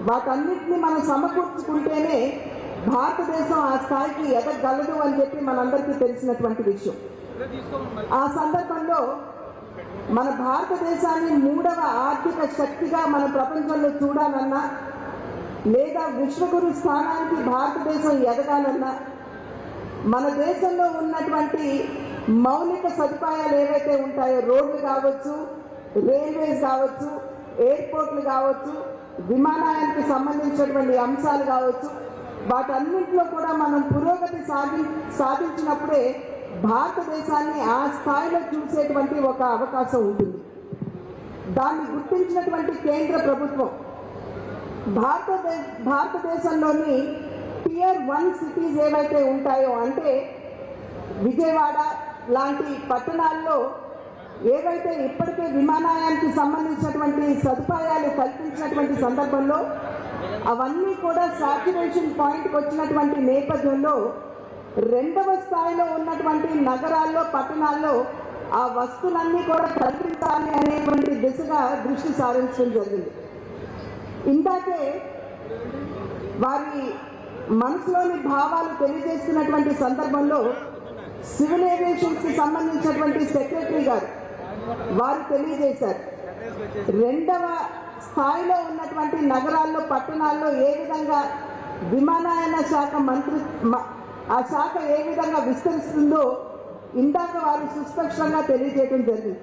వాటన్నిటిని మనం సమకూర్చుకుంటేనే భారతదేశం ఆ స్థాయికి ఎదగలదు అని చెప్పి మనందరికీ తెలిసినటువంటి విషయం. ఆ సందర్భంలో మన భారతదేశాన్ని 3వ ఆర్థిక శక్తిగా మన ప్రపంచంలో చూడాలన్నా, లేదా విశ్వగురు స్థానానికి భారతదేశం ఎదగాలన్నా, మన దేశంలో ఉన్నటువంటి మౌలిక సదుపాయాలు ఏవైతే ఉంటాయో, రోడ్లు కావచ్చు, రైల్వేస్ కావచ్చు, ఎయిర్పోర్ట్లు కావచ్చు, విమానయానికి సంబంధించినటువంటి అంశాలు కావచ్చు, వాటన్నింటిలో కూడా మనం పురోగతి సాధించినప్పుడే భారతదేశాన్ని ఆ స్థాయిలో చూసేటువంటి ఒక అవకాశం ఉంటుంది. దాన్ని గుర్తించినటువంటి కేంద్ర ప్రభుత్వం భారతదేశంలోని Tier 1 సిటీస్ ఏవైతే ఉంటాయో, అంటే విజయవాడ లాంటి పట్టణాల్లో ఏవైతే ఇప్పటికే విమానయానికి సంబంధించినటువంటి సదుపాయాలు కల్పించినటువంటి సందర్భంలో అవన్నీ కూడా సాచ్యురేషన్ పాయింట్కి వచ్చినటువంటి నేపథ్యంలో 2వ స్థాయిలో ఉన్నటువంటి నగరాల్లో, పట్టణాల్లో ఆ వస్తువులన్నీ కూడా కల్పించాలి అనేటువంటి దిశగా దృష్టి సారించడం జరిగింది. ఇందాకే వారి మనసులోని భావాలు తెలియజేస్తున్నటువంటి సందర్భంలో సివిల్ ఏవియేషన్స్కి సంబంధించినటువంటి సెక్రటరీ గారు వారు తెలియజేశారు, 2వ స్థాయిలో ఉన్నటువంటి నగరాల్లో, పట్టణాల్లో ఏ విధంగా విమానయాన శాఖ ఆ శాఖ ఏ విధంగా విస్తరిస్తుందో ఇందాక వారు సుస్పష్టంగా తెలియజేయడం జరిగింది.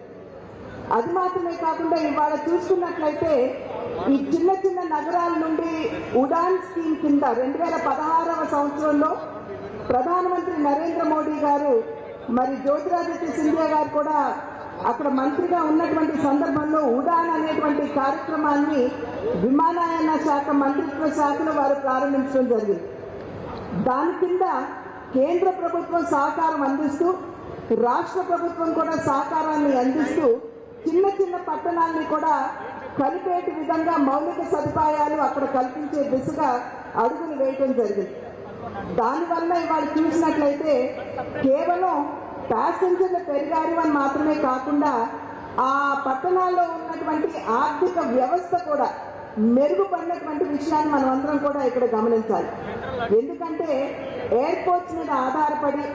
అది మాత్రమే కాకుండా ఇవాళ చూసుకున్నట్లయితే ఈ చిన్న చిన్న నగరాల నుండి ఉడాన్ స్కీమ్ కింద 2016వ సంవత్సరంలో ప్రధానమంత్రి నరేంద్ర మోడీ గారు, మరి జ్యోతిరాదిత్య సింధియా గారు కూడా అక్కడ మంత్రిగా ఉన్నటువంటి సందర్భంలో ఉడాన్ అనేటువంటి కార్యక్రమాన్ని విమానయాన శాఖ మంత్రిత్వ శాఖలో వారు ప్రారంభించడం జరిగింది. దాని కింద కేంద్ర ప్రభుత్వం సహకారం అందిస్తూ, రాష్ట్ర ప్రభుత్వం కూడా సహకారాన్ని అందిస్తూ చిన్న చిన్న పట్టణాలని కూడా కలిపేటి విధంగా మౌలిక సదుపాయాలు అక్కడ కల్పించే దిశగా అడుగులు వేయటం జరిగింది. దానివల్ల ఇవాళ చూసినట్లయితే కేవలం ప్యాసింజర్లు పెరిగారు అని మాత్రమే కాకుండా ఆ పట్టణాల్లో ఉన్నటువంటి ఆర్థిక వ్యవస్థ కూడా మెరుగుపడినటువంటి విషయాన్ని మనం అందరం కూడా ఇక్కడ గమనించాలి. ఎందుకంటే ఎయిర్పోర్ట్స్ మీద ఆధారపడి,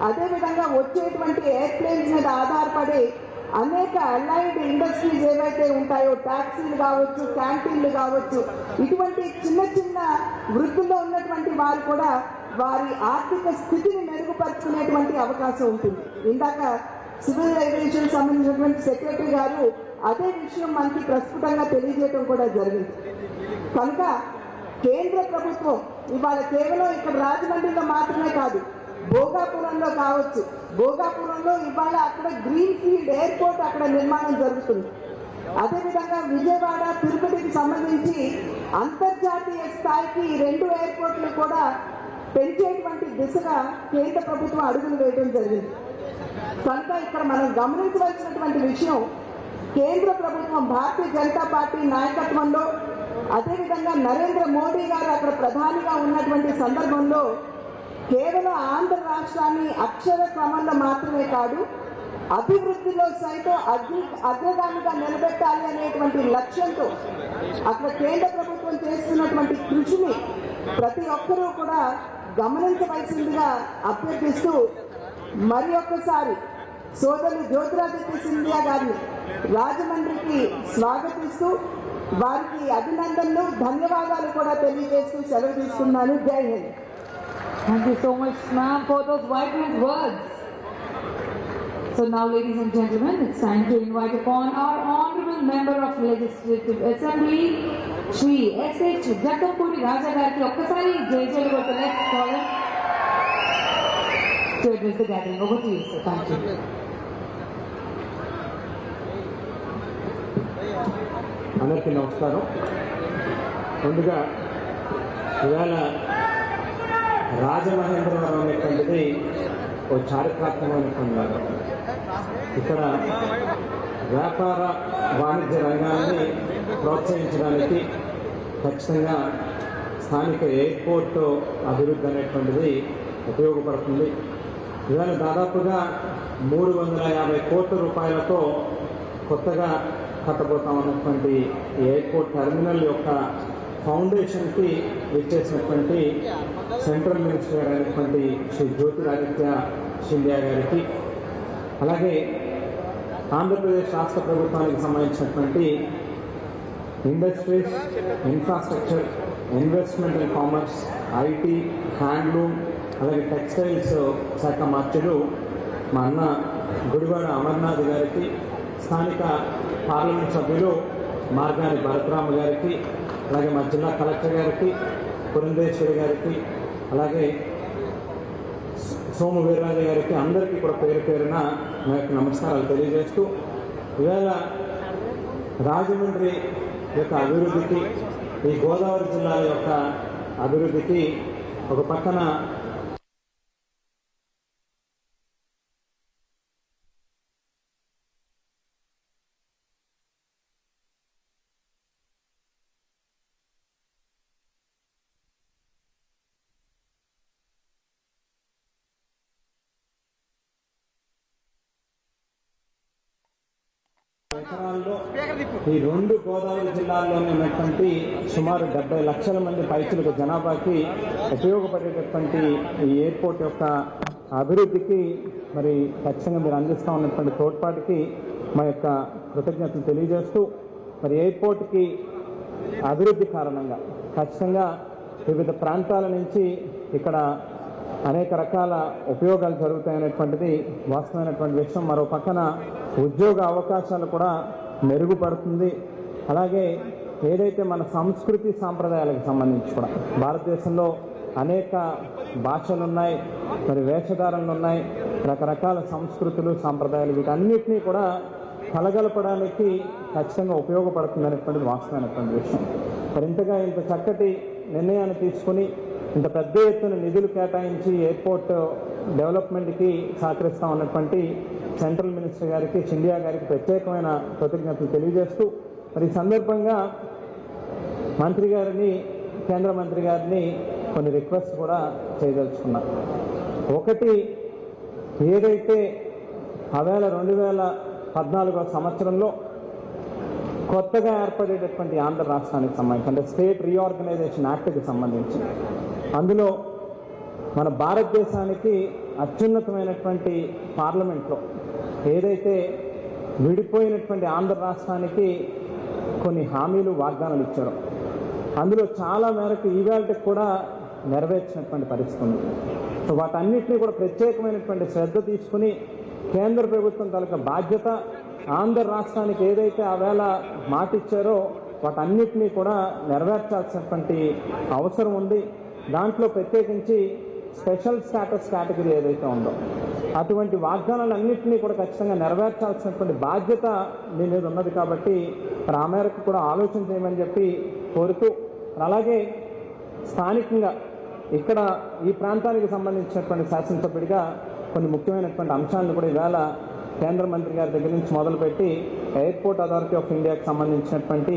అదేవిధంగా వచ్చేటువంటి ఎయిర్ప్లేన్స్ మీద ఆధారపడి అనేక అలైడ్ ఇండస్ట్రీస్ ఏవైతే ఉంటాయో, ట్యాక్సీలు కావచ్చు, క్యాంటీన్లు కావచ్చు, ఇటువంటి చిన్న చిన్న వృత్తుల్లో ఉన్నటువంటి వారు కూడా వారి ఆర్థిక స్థితిని మెరుగుపరుచుకునేటువంటి అవకాశం ఉంటుంది. ఇందాక సివిల్ ఏవియేషన్ సంబంధించినటువంటి సెక్రటరీ గారు అదే విషయం మనకి ప్రస్ఫుటంగా తెలియజేయడం కూడా జరిగింది. కనుక కేంద్ర ప్రభుత్వం ఇవాళ కేవలం ఇక్కడ రాజమండ్రిలో మాత్రమే కాదు, భోగాపురంలో కావచ్చు, భోగాపురంలో ఇవాళ అక్కడ గ్రీన్ ఫీల్డ్ ఎయిర్పోర్ట్ అక్కడ నిర్మాణం జరుగుతుంది. అదేవిధంగా విజయవాడ, తిరుపతికి సంబంధించి అంతర్జాతీయ స్థాయికి 2 ఎయిర్పోర్ట్లు కూడా పెంచేటువంటి దిశగా కేంద్ర ప్రభుత్వం అడుగులు వేయడం జరిగింది. కనుక ఇక్కడ మనం గమనించవలసినటువంటి విషయం, కేంద్ర ప్రభుత్వం భారతీయ జనతా పార్టీ నాయకత్వంలో, అదేవిధంగా నరేంద్ర మోడీ గారు అక్కడ ప్రధానిగా ఉన్నటువంటి సందర్భంలో కేవలం ఆంధ్ర రాష్ట్రాన్ని అక్షర క్రమంలో మాత్రమే కాదు, అభివృద్ధిలో సైతం అగ్రగామిగా నిలబెట్టాలి అనేటువంటి లక్ష్యంతో అక్కడ కేంద్ర ప్రభుత్వం చేస్తున్నటువంటి కృషిని ప్రతి ఒక్కరూ కూడా గమనించవలసిందిగా అభ్యర్థిస్తూ, మరి ఒక్కసారి సోదరులు జ్యోతిరాదిత్య సింధియా గారిని రాజమండ్రికి స్వాగతిస్తూ వారికి అభినందనలు, ధన్యవాదాలు కూడా తెలియజేస్తూ సెలవు తీసుకున్నాను. జై Hind. Thank you so much, ma'am, for those vibrant words. So now, ladies and gentlemen, it's time to invite upon our honorable member of Legislative Assembly, Shri S.H. Jattampudi Raja Gariki. Okkasari jayjalu kotta. Let's call him to address the gathering. Over to you, sir. Thank you. అందరికీ నమస్కారం. ముందుగా ఇవాళ రాజమహేంద్రవరం అనేటువంటిది ఒక చారిత్రాత్మకమైనటువంటి నగరం. ఇక్కడ వ్యాపార వాణిజ్య రంగాన్ని ప్రోత్సహించడానికి ఖచ్చితంగా స్థానిక ఎయిర్పోర్ట్ అభివృద్ధి అనేటువంటిది ఉపయోగపడుతుంది. ఇవాళ దాదాపుగా 350 కోట్ల రూపాయలతో కొత్తగా కట్టబోతామన్నటువంటి ఎయిర్పోర్ట్ టెర్మినల్ యొక్క ఫౌండేషన్కి ఇచ్చేసినటువంటి సెంట్రల్ మినిస్టర్ అయినటువంటి శ్రీ జ్యోతిరాదిత్య సింధియా గారికి, అలాగే ఆంధ్రప్రదేశ్ రాష్ట్ర ప్రభుత్వానికి సంబంధించినటువంటి industries, infrastructure, investment and commerce, IT, handloom, అలాగే టెక్స్టైల్స్ శాఖ మార్చులు మా అన్న గుడివాడ అమర్నాథ్ గారికి, స్థానిక పార్లమెంట్ సభ్యులు మార్గాని భరతరామ గారికి, అలాగే మా జిల్లా కలెక్టర్ గారికి, పురంధేశ్వరి గారికి, అలాగే సోము వీర్రాజు గారికి, అందరికీ కూడా పేరు పేరున నా యొక్క నమస్కారాలు తెలియజేస్తూ, ఇవాళ రాజమండ్రి యొక్క అభివృద్ధికి, ఈ గోదావరి జిల్లాల యొక్క అభివృద్ధికి ఒక పక్కన ఎకరాల్లో ఈ 2 గోదావరి జిల్లాల్లోనే ఉన్నటువంటి సుమారు 70 లక్షల మంది పైచులకు జనాభాకి ఉపయోగపడేటటువంటి ఈ ఎయిర్పోర్ట్ యొక్క అభివృద్ధికి మరి ఖచ్చితంగా మీరు అందిస్తూ ఉన్నటువంటి తోడ్పాటుకి మా యొక్క కృతజ్ఞతలు తెలియజేస్తూ, మరి ఎయిర్పోర్ట్కి అభివృద్ధి కారణంగా ఖచ్చితంగా వివిధ ప్రాంతాల నుంచి ఇక్కడ అనేక రకాల ఉపయోగాలు జరుగుతాయనేటువంటిది వాస్తవమైనటువంటి విషయం. మరో పక్కన ఉద్యోగ అవకాశాలు కూడా మెరుగుపడుతుంది. అలాగే ఏదైతే మన సంస్కృతి సాంప్రదాయాలకు సంబంధించి కూడా భారతదేశంలో అనేక భాషలు ఉన్నాయి, మరి వేషధారణలు ఉన్నాయి, రకరకాల సంస్కృతులు, సాంప్రదాయాలు, వీటన్నిటినీ కూడా కలగలపడానికి ఖచ్చితంగా ఉపయోగపడుతుంది అనేటువంటిది వాస్తవమైనటువంటి విషయం. మరి ఇంత చక్కటి నిర్ణయాన్ని తీసుకుని ఇంత పెద్ద ఎత్తున నిధులు కేటాయించి ఎయిర్పోర్ట్ డెవలప్మెంట్కి సహకరిస్తూ ఉన్నటువంటి సెంట్రల్ మినిస్టర్ గారికి, సింధియా గారికి ప్రత్యేకమైన కృతజ్ఞతలు తెలియజేస్తూ, మరి ఈ సందర్భంగా మంత్రి గారిని, కేంద్ర మంత్రి గారిని కొన్ని రిక్వెస్ట్ కూడా చేయదలుచుకున్నా. ఒకటి, ఏదైతే 2014 సంవత్సరంలో కొత్తగా ఏర్పడేటటువంటి ఆంధ్ర రాష్ట్రానికి సంబంధించి, అంటే స్టేట్ రీఆర్గనైజేషన్ యాక్ట్కి సంబంధించి, అందులో మన భారతదేశానికి అత్యున్నతమైనటువంటి పార్లమెంట్లో ఏదైతే విడిపోయినటువంటి ఆంధ్ర రాష్ట్రానికి కొన్ని హామీలు, వాగ్దానాలు ఇచ్చారు, అందులో చాలా మేరకు ఈవేళకి కూడా నెరవేర్చినటువంటి పరిస్థితి ఉంది. సో వాటన్నిటినీ కూడా ప్రత్యేకమైనటువంటి శ్రద్ధ తీసుకుని కేంద్ర ప్రభుత్వం తాలూకా బాధ్యత, ఆంధ్ర రాష్ట్రానికి ఏదైతే ఆవేళ మాట ఇచ్చారో వాటన్నిటినీ కూడా నెరవేర్చాల్సినటువంటి అవసరం ఉంది. దాంట్లో ప్రత్యేకించి స్పెషల్ స్టాటస్ కేటగిరీ ఏదైతే ఉందో అటువంటి వాగ్దానాలన్నింటినీ కూడా ఖచ్చితంగా నెరవేర్చాల్సినటువంటి బాధ్యత మీ మీద ఉన్నది. కాబట్టి ఆ మేరకు కూడా ఆలోచన చేయమని చెప్పి కోరుతూ, అలాగే స్థానికంగా ఇక్కడ ఈ ప్రాంతానికి సంబంధించినటువంటి శాసనసభ్యుడిగా కొన్ని ముఖ్యమైనటువంటి అంశాలను కూడా ఈవేళ కేంద్ర మంత్రి గారి దగ్గర నుంచి మొదలుపెట్టి ఎయిర్పోర్ట్ అథారిటీ ఆఫ్ ఇండియాకి సంబంధించినటువంటి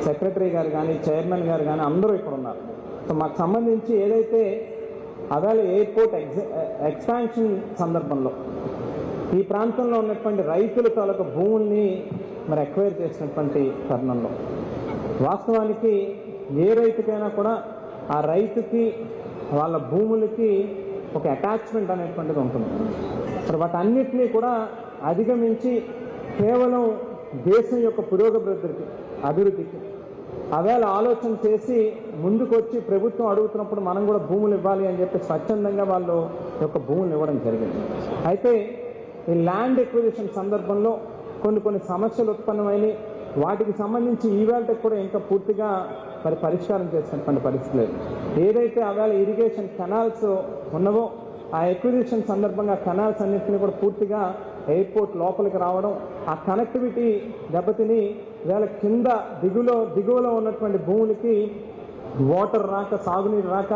సెక్రటరీ గారు కానీ, చైర్మన్ గారు కానీ అందరూ ఇక్కడ ఉన్నారు. సో మాకు సంబంధించి ఏదైతే అవేళ ఎయిర్పోర్ట్ ఎక్స్పాన్షన్ సందర్భంలో ఈ ప్రాంతంలో ఉన్నటువంటి రైతుల తాలూకా భూముల్ని మరి ఎక్వైర్ చేసినటువంటి తరుణంలో వాస్తవానికి ఏ రైతుకైనా కూడా ఆ రైతుకి వాళ్ళ భూములకి ఒక అటాచ్మెంట్ అనేటువంటిది ఉంటుంది. మరి వాటన్నిటినీ కూడా అధిగమించి కేవలం దేశం యొక్క పురోగతికి, అభివృద్ధికి అవేళ ఆలోచన చేసి ముందుకొచ్చి ప్రభుత్వం అడుగుతున్నప్పుడు మనం కూడా భూములు ఇవ్వాలి అని చెప్పి స్వచ్ఛందంగా వాళ్ళు యొక్క భూములు ఇవ్వడం జరిగింది. అయితే ఈ ల్యాండ్ ఎక్విజిషన్ సందర్భంలో కొన్ని సమస్యలు ఉత్పన్నమైనవి. వాటికి సంబంధించి ఈవేళకి కూడా ఇంకా పూర్తిగా పరిష్కారం చేసినటువంటి పరిస్థితి లేదు. ఏదైతే అవేళ ఇరిగేషన్ కెనాల్స్ ఉన్నవో ఆ ఎక్విజిషన్ సందర్భంగా కెనాల్స్ అన్నింటినీ కూడా పూర్తిగా ఎయిర్పోర్ట్ లోపలికి రావడం, ఆ కనెక్టివిటీ దెబ్బతిని ఇవాళ కింద దిగువలో ఉన్నటువంటి భూములకి వాటర్ రాక, సాగునీరు రాక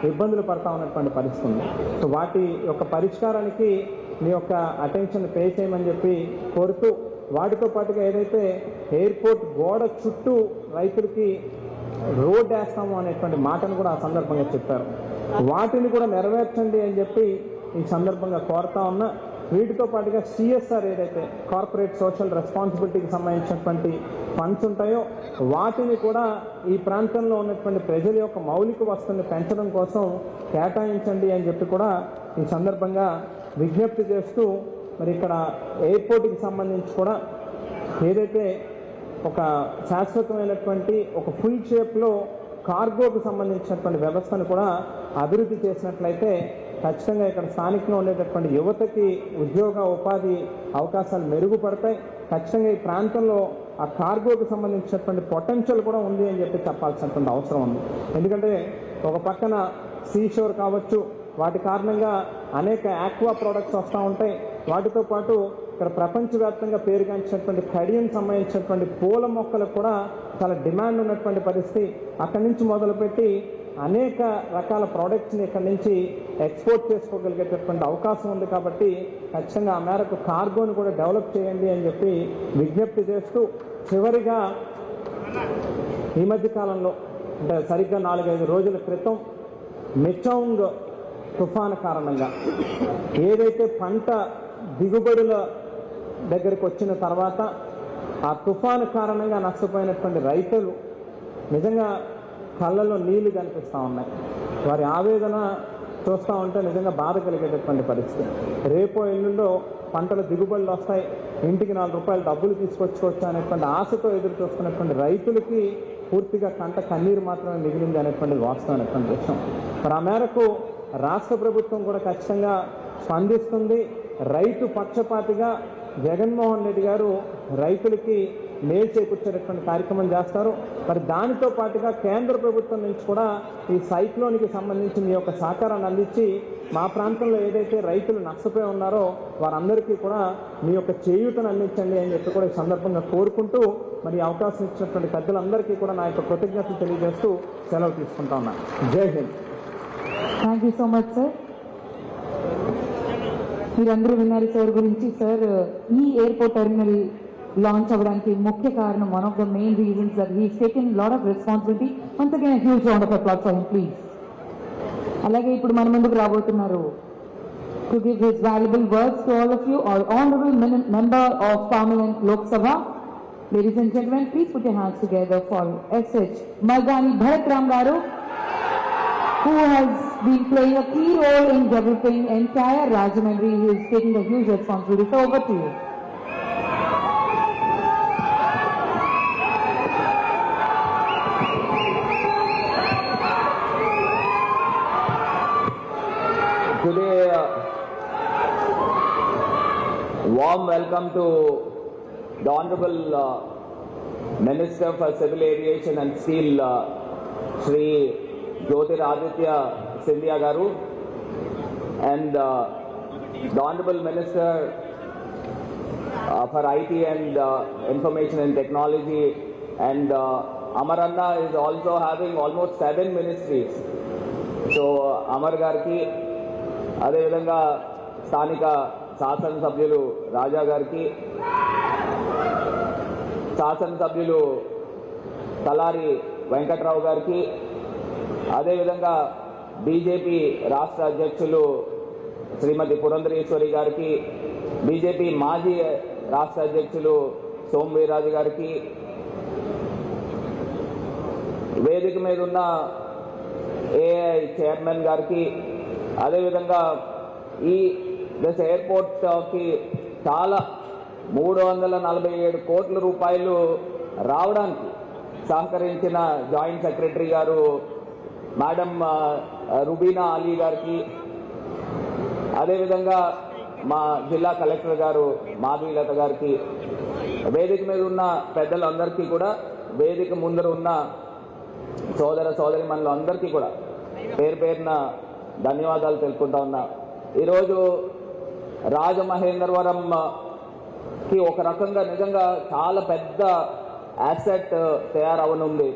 ఇబ్బందులు పడతా ఉన్నటువంటి పరిస్థితి ఉంది. సో వాటి యొక్క పరిష్కారానికి మీ యొక్క అటెన్షన్ పే చేయమని చెప్పి కోరుతూ, వాటితో పాటుగా ఏదైతే ఎయిర్పోర్ట్ గోడ చుట్టూ రైతులకి రోడ్ వేస్తాము అనేటువంటి మాటను కూడా ఆ సందర్భంగా చెప్పారు. వాటిని కూడా నెరవేర్చండి అని చెప్పి ఈ సందర్భంగా కోరుతా ఉన్నా. వీటితో పాటుగా సిఎస్ఆర్ ఏదైతే కార్పొరేట్ సోషల్ రెస్పాన్సిబిలిటీకి సంబంధించినటువంటి ఫండ్స్ ఉంటాయో వాటిని కూడా ఈ ప్రాంతంలో ఉన్నటువంటి ప్రజల యొక్క మౌలిక వసతుల్ని పెంచడం కోసం కేటాయించండి అని చెప్పి కూడా ఈ సందర్భంగా విజ్ఞప్తి చేస్తూ మరి ఇక్కడ ఎయిర్పోర్ట్కి సంబంధించి కూడా ఏదైతే ఒక శాశ్వతమైనటువంటి ఒక ఫుల్ షేప్లో కార్గోకు సంబంధించినటువంటి వ్యవస్థను కూడా అభివృద్ధి చేసినట్లయితే ఖచ్చితంగా ఇక్కడ స్థానికంగా ఉండేటటువంటి యువతకి ఉద్యోగ ఉపాధి అవకాశాలు మెరుగుపడతాయి. ఖచ్చితంగా ఈ ప్రాంతంలో ఆ కార్గోకు సంబంధించినటువంటి పొటెన్షియల్ కూడా ఉంది అని చెప్పి చెప్పాల్సినటువంటి అవసరం ఉంది. ఎందుకంటే ఒక పక్కన సీషోర్ కావచ్చు, వాటి కారణంగా అనేక ఆక్వా ప్రోడక్ట్స్ వస్తూ ఉంటాయి. వాటితో పాటు ఇక్కడ ప్రపంచవ్యాప్తంగా పేరుగాంచినటువంటి కడియం సంబంధించినటువంటి పూల మొక్కలకు కూడా చాలా డిమాండ్ ఉన్నటువంటి పరిస్థితి. అక్కడి నుంచి మొదలుపెట్టి అనేక రకాల ప్రోడక్ట్స్ని ఇక్కడి నుంచి ఎక్స్పోర్ట్ చేసుకోగలిగేటటువంటి అవకాశం ఉంది. కాబట్టి ఖచ్చితంగా ఆ మేరకు కార్గోని కూడా డెవలప్ చేయండి అని చెప్పి విజ్ఞప్తి చేస్తూ, చివరిగా ఈ మధ్య కాలంలో అంటే సరిగ్గా 4-5 రోజుల క్రితం మిచౌంగ్ తుఫాను కారణంగా ఏదైతే పంట దిగుబడుల దగ్గరికి వచ్చిన తర్వాత ఆ తుఫాను కారణంగా నష్టపోయినటువంటి రైతులు నిజంగా కళ్ళలో నీళ్లు కనిపిస్తూ ఉన్నాయి. వారి ఆవేదన చూస్తూ ఉంటే నిజంగా బాధ కలిగేటటువంటి పరిస్థితి. రేపో ఎల్లుండో పంటల దిగుబడులు వస్తాయి, ఇంటికి 4 రూపాయలు డబ్బులు తీసుకొచ్చుకోవచ్చు అనేటువంటి ఆశతో ఎదురు చూస్తున్నటువంటి రైతులకి పూర్తిగా కంట కన్నీరు మాత్రమే మిగిలింది అనేటువంటిది వాస్తవమైనటువంటి విషయం. మరి ఆ మేరకు రాష్ట్ర ప్రభుత్వం కూడా ఖచ్చితంగా స్పందిస్తుంది. రైతు పక్షపాతిగా జగన్మోహన్ రెడ్డి గారు రైతులకి మేలు చేకూర్చేటటువంటి కార్యక్రమం చేస్తారు. మరి దానితో పాటుగా కేంద్ర ప్రభుత్వం నుంచి కూడా ఈ సైక్లోన్కి సంబంధించి మీ యొక్క సహకారాన్ని అందించి మా ప్రాంతంలో ఏదైతే రైతులు నష్టపోయి ఉన్నారో వారందరికీ కూడా మీ యొక్క చేయూతను అందించండి అని చెప్పి కూడా ఈ సందర్భంగా కోరుకుంటూ మరి అవకాశం ఇచ్చినటువంటి పెద్దలందరికీ కూడా నా యొక్క కృతజ్ఞతలు తెలియజేస్తూ సెలవు తీసుకుంటా ఉన్నాను. జై Hind. Thank you so much sir. మీరందరూ విన్నారు సార్ గురించి. సార్ ఈ ఎయిర్పోర్ట్ టెర్మినల్ లాంచ్ అవ్వడానికి ముఖ్య కారణం, one of the main reasons that he taken lot of responsibility. Once again a huge round of applause for him please. అలాగే ఇప్పుడు మన ముందుకు రాబోతున్నారు to give his valuable words to all of you, our honorable member of Parliament Lok Sabha. Ladies and gentlemen, please put your hands together for SH Margani Bharatram garu, who has been playing a key role in developing entire Rajahmundry. He is taking a huge responsibility. So over to you. Today, warm welcome to the Honorable Minister for Civil Aviation and Steel, Shri Jyotiraditya Scindia Garu, and the Honorable Minister for IT and Information and Technology, and Amaranna is also having almost 7 ministries. So Amar Garki, అదే విధంగా స్థానిక శాసనసభ్యులు రాజా గారికి, శాసనసభ్యులు తలారి వెంకట్రావు గారికి, అదేవిధంగా BJP రాష్ట్ర అధ్యక్షులు శ్రీమతి పురంధరేశ్వరి గారికి, బీజేపీ మాజీ రాష్ట్ర అధ్యక్షులు సోమవీర్రాజు గారికి, వేదిక మీద ఉన్న ఏఐ చైర్మన్ గారికి, అదేవిధంగా ఈ దిస్ ఎయిర్పోర్ట్కి చాలా 347 కోట్ల రూపాయలు రావడానికి సహకరించిన జాయింట్ సెక్రటరీ గారు మేడం రుబీనా అలీ గారికి, అదేవిధంగా మా జిల్లా కలెక్టర్ గారు మాధవీలత గారికి, వేదిక మీద ఉన్న పెద్దలందరికీ కూడా, వేదిక ముందర ఉన్న సోదర సోదరిమణులందరికీ కూడా పేరు పేరున ధన్యవాదాలు తెలుపుకుంటా ఉన్నా. ఈరోజు రాజమహేంద్రవరంకి ఒక రకంగా నిజంగా చాలా పెద్ద యాసెట్ తయారవనుంది.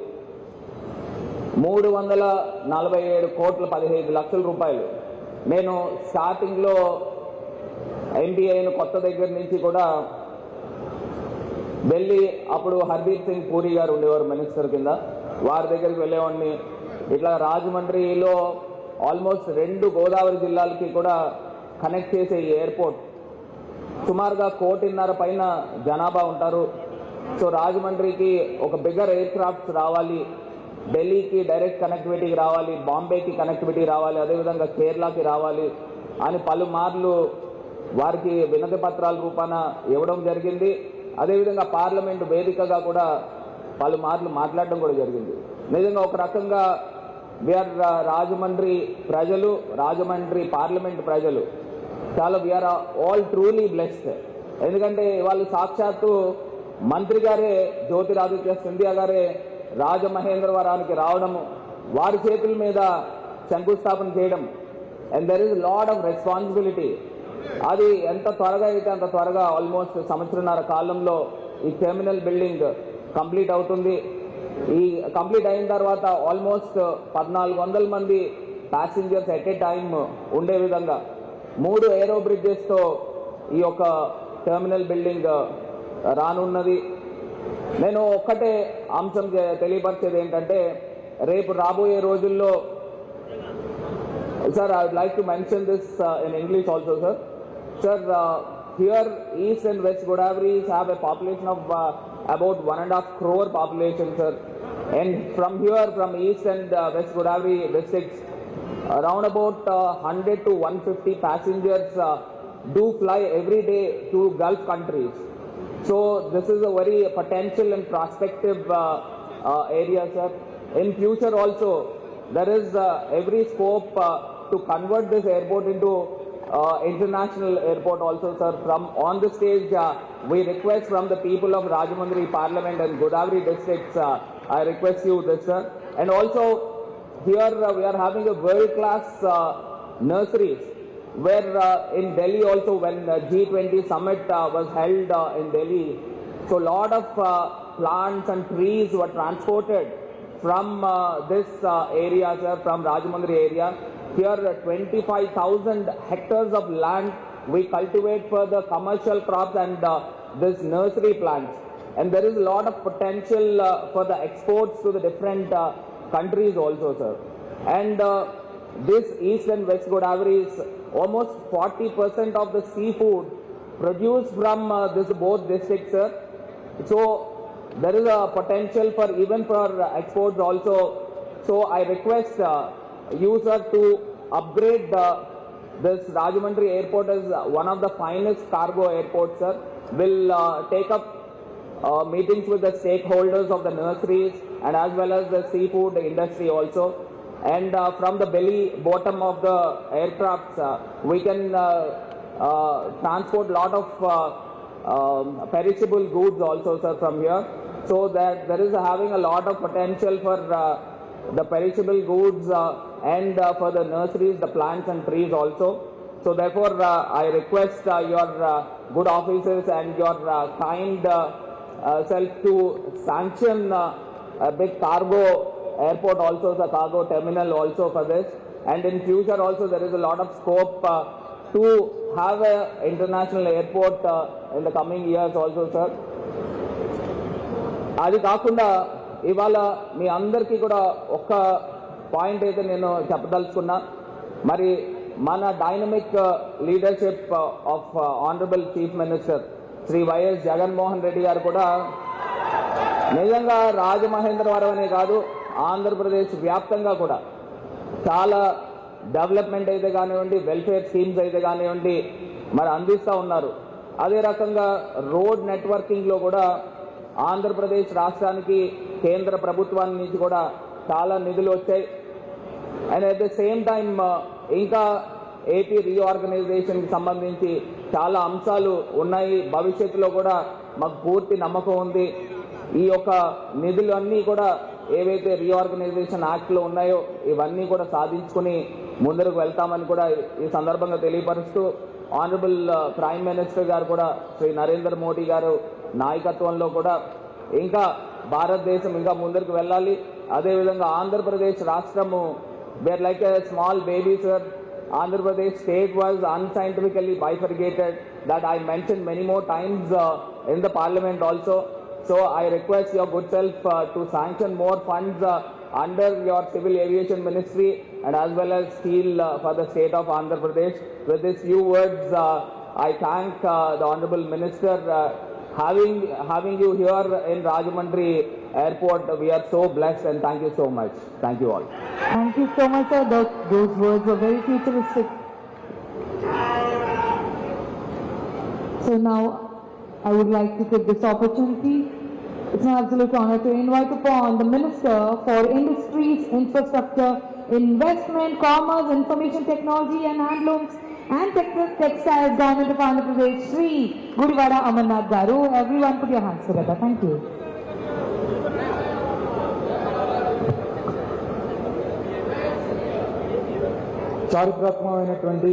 347 కోట్ల 15 లక్షల రూపాయలు. నేను స్టార్టింగ్లో ఎంపీ అయిన కొత్త దగ్గర నుంచి కూడా వెళ్ళి, అప్పుడు హర్దీప్ సింగ్ పూరి గారు ఉండేవారు మినిస్టర్ కింద, వారి దగ్గరికి వెళ్ళేవాడిని. ఇట్లా రాజమండ్రిలో ఆల్మోస్ట్ 2 గోదావరి జిల్లాలకి కూడా కనెక్ట్ చేసే ఈ ఎయిర్పోర్ట్ సుమారుగా 1.5 కోటి పైన జనాభా ఉంటారు. సో రాజమండ్రికి ఒక బిగ్గర్ ఎయిర్ క్రాఫ్ట్స్ రావాలి, ఢిల్లీకి డైరెక్ట్ కనెక్టివిటీకి రావాలి, బాంబేకి కనెక్టివిటీ రావాలి, అదేవిధంగా కేరళకి రావాలి అని పలుమార్లు వారికి వినతి పత్రాల రూపాన ఇవ్వడం జరిగింది. అదేవిధంగా పార్లమెంటు వేదికగా కూడా పలుమార్లు మాట్లాడడం కూడా జరిగింది. నిజంగా ఒక రకంగా వీఆర్ రాజమండ్రి ప్రజలు, రాజమండ్రి పార్లమెంట్ ప్రజలు చాలా వీఆర్ ఆల్ ట్రూలీ బ్లెస్డ్. ఎందుకంటే వాళ్ళు సాక్షాత్తు మంత్రి గారే, జ్యోతిరాదిత్య సింధియా గారే రాజమహేంద్రవరానికి రావడము, వారి చేతుల మీద శంకుస్థాపన చేయడం, and there is lot of responsibility. అది ఎంత త్వరగా అయితే అంత త్వరగా ఆల్మోస్ట్ 1.5 సంవత్సరాల కాలంలో ఈ టెర్మినల్ బిల్డింగ్ కంప్లీట్ అవుతుంది. ఈ కంప్లీట్ అయిన తర్వాత ఆల్మోస్ట్ 1400 మంది ప్యాసింజర్స్ ఎట్ ఏ టైం ఉండే విధంగా 3 ఏరో బ్రిడ్జెస్తో ఈ యొక్క టెర్మినల్ బిల్డింగ్ రానున్నది. నేను ఒక్కటే అంశం తెలియపరిచేది ఏంటంటే, రేపు రాబోయే రోజుల్లో, sir, I would like to mention this in English also, sir. Sir, here East and West Godavari have a population of about 1.5 crore population, sir. And from here, from East and West Godavari districts, around about 100 to 150 passengers do fly every day to Gulf countries. So this is a very potential and prospective area, sir. In future also, there is every scope to convert this airport into international airport also, sir. From on the stage, we request from the people of Rajahmundry Parliament and Godavari districts, I request you this, sir. And also here we are having a world-class nurseries, where in Delhi also, when G20 summit was held in Delhi, so lot of plants and trees were transported from this area, sir, from Rajahmundry area. Here 25,000 hectares of land we cultivate for the commercial crops and this nursery plants. And there is a lot of potential for the exports to the different countries also, sir. And this East and West Godavari is almost 40% of the seafood produced from this both districts, sir. So there is a potential for even for exports also. So I request you, sir, to upgrade this Rajahmundry airport as one of the finest cargo airports, sir. Will take up meetings with the stakeholders of the nurseries and as well as the seafood industry also. And from the belly bottom of the aircrafts, we can transport lot of perishable goods also, sir, from here. So that there is having a lot of potential for the perishable goods and for the nurseries, the plants and trees also. So therefore, I request your good officers and your kind self to sanction a big cargo airport also, the cargo terminal also for this. And in future also there is a lot of scope to have a international airport in the coming years also, sir. అది కాకుండా ఇవాళ మీ అందరికీ కూడా ఒక్క point అయితే నేను చెప్పదలుచుకున్నా. మరి మన dynamic leadership of honourable chief minister Shri YS Jaganmohan Reddy garu కూడా నిజంగా రాజమహేంద్రవరం అనే కాదు, ఆంధ్రప్రదేశ్ వ్యాప్తంగా కూడా చాలా డెవలప్మెంట్ అయితే కానివ్వండి, వెల్ఫేర్ స్కీమ్స్ అయితే కానివ్వండి మరి అందిస్తూ ఉన్నారు. అదే రకంగా రోడ్ నెట్వర్కింగ్లో కూడా ఆంధ్రప్రదేశ్ రాష్ట్రానికి కేంద్ర ప్రభుత్వాన్ని నుంచి కూడా చాలా నిధులు వచ్చాయి. And at the same time ఇంకా ఏపీ రీఆర్గనైజేషన్కి సంబంధించి చాలా అంశాలు ఉన్నాయి. భవిష్యత్తులో కూడా మాకు పూర్తి నమ్మకం ఉంది. ఈ యొక్క నిధులు అన్నీ కూడా ఏవైతే రీఆర్గనైజేషన్ యాక్ట్లో ఉన్నాయో ఇవన్నీ కూడా సాధించుకుని ముందరకు వెళ్తామని కూడా ఈ సందర్భంగా తెలియపరుస్తూ, ఆనరబుల్ ప్రైమ్ మినిస్టర్ గారు కూడా శ్రీ నరేంద్ర మోడీ గారు నాయకత్వంలో కూడా ఇంకా భారతదేశం ఇంకా ముందరకు వెళ్ళాలి. అదేవిధంగా ఆంధ్రప్రదేశ్ రాష్ట్రము wear like a small baby, sir. Andhra Pradesh state was unscientifically bifurcated, that I mentioned many more times in the parliament also. So I request your good self to sanction more funds under your civil aviation ministry and as well as steel for the state of Andhra Pradesh. With these few words, I thank the Honorable Minister. Having you here in Rajahmundry Airport, we are so blessed, and thank you so much. Thank you all. Thank you so much, sir. Those words were very futuristic. So now, I would like to take this opportunity. It's an absolute honor to invite upon the Minister for Industries, Infrastructure, Investment, Commerce, Information Technology and Handlooms and Textiles, Government of Andhra Pradesh, Shri Gudivada Amarnath Garu. Everyone put your hands together. Thank you. చారిత్రాత్మకమైనటువంటి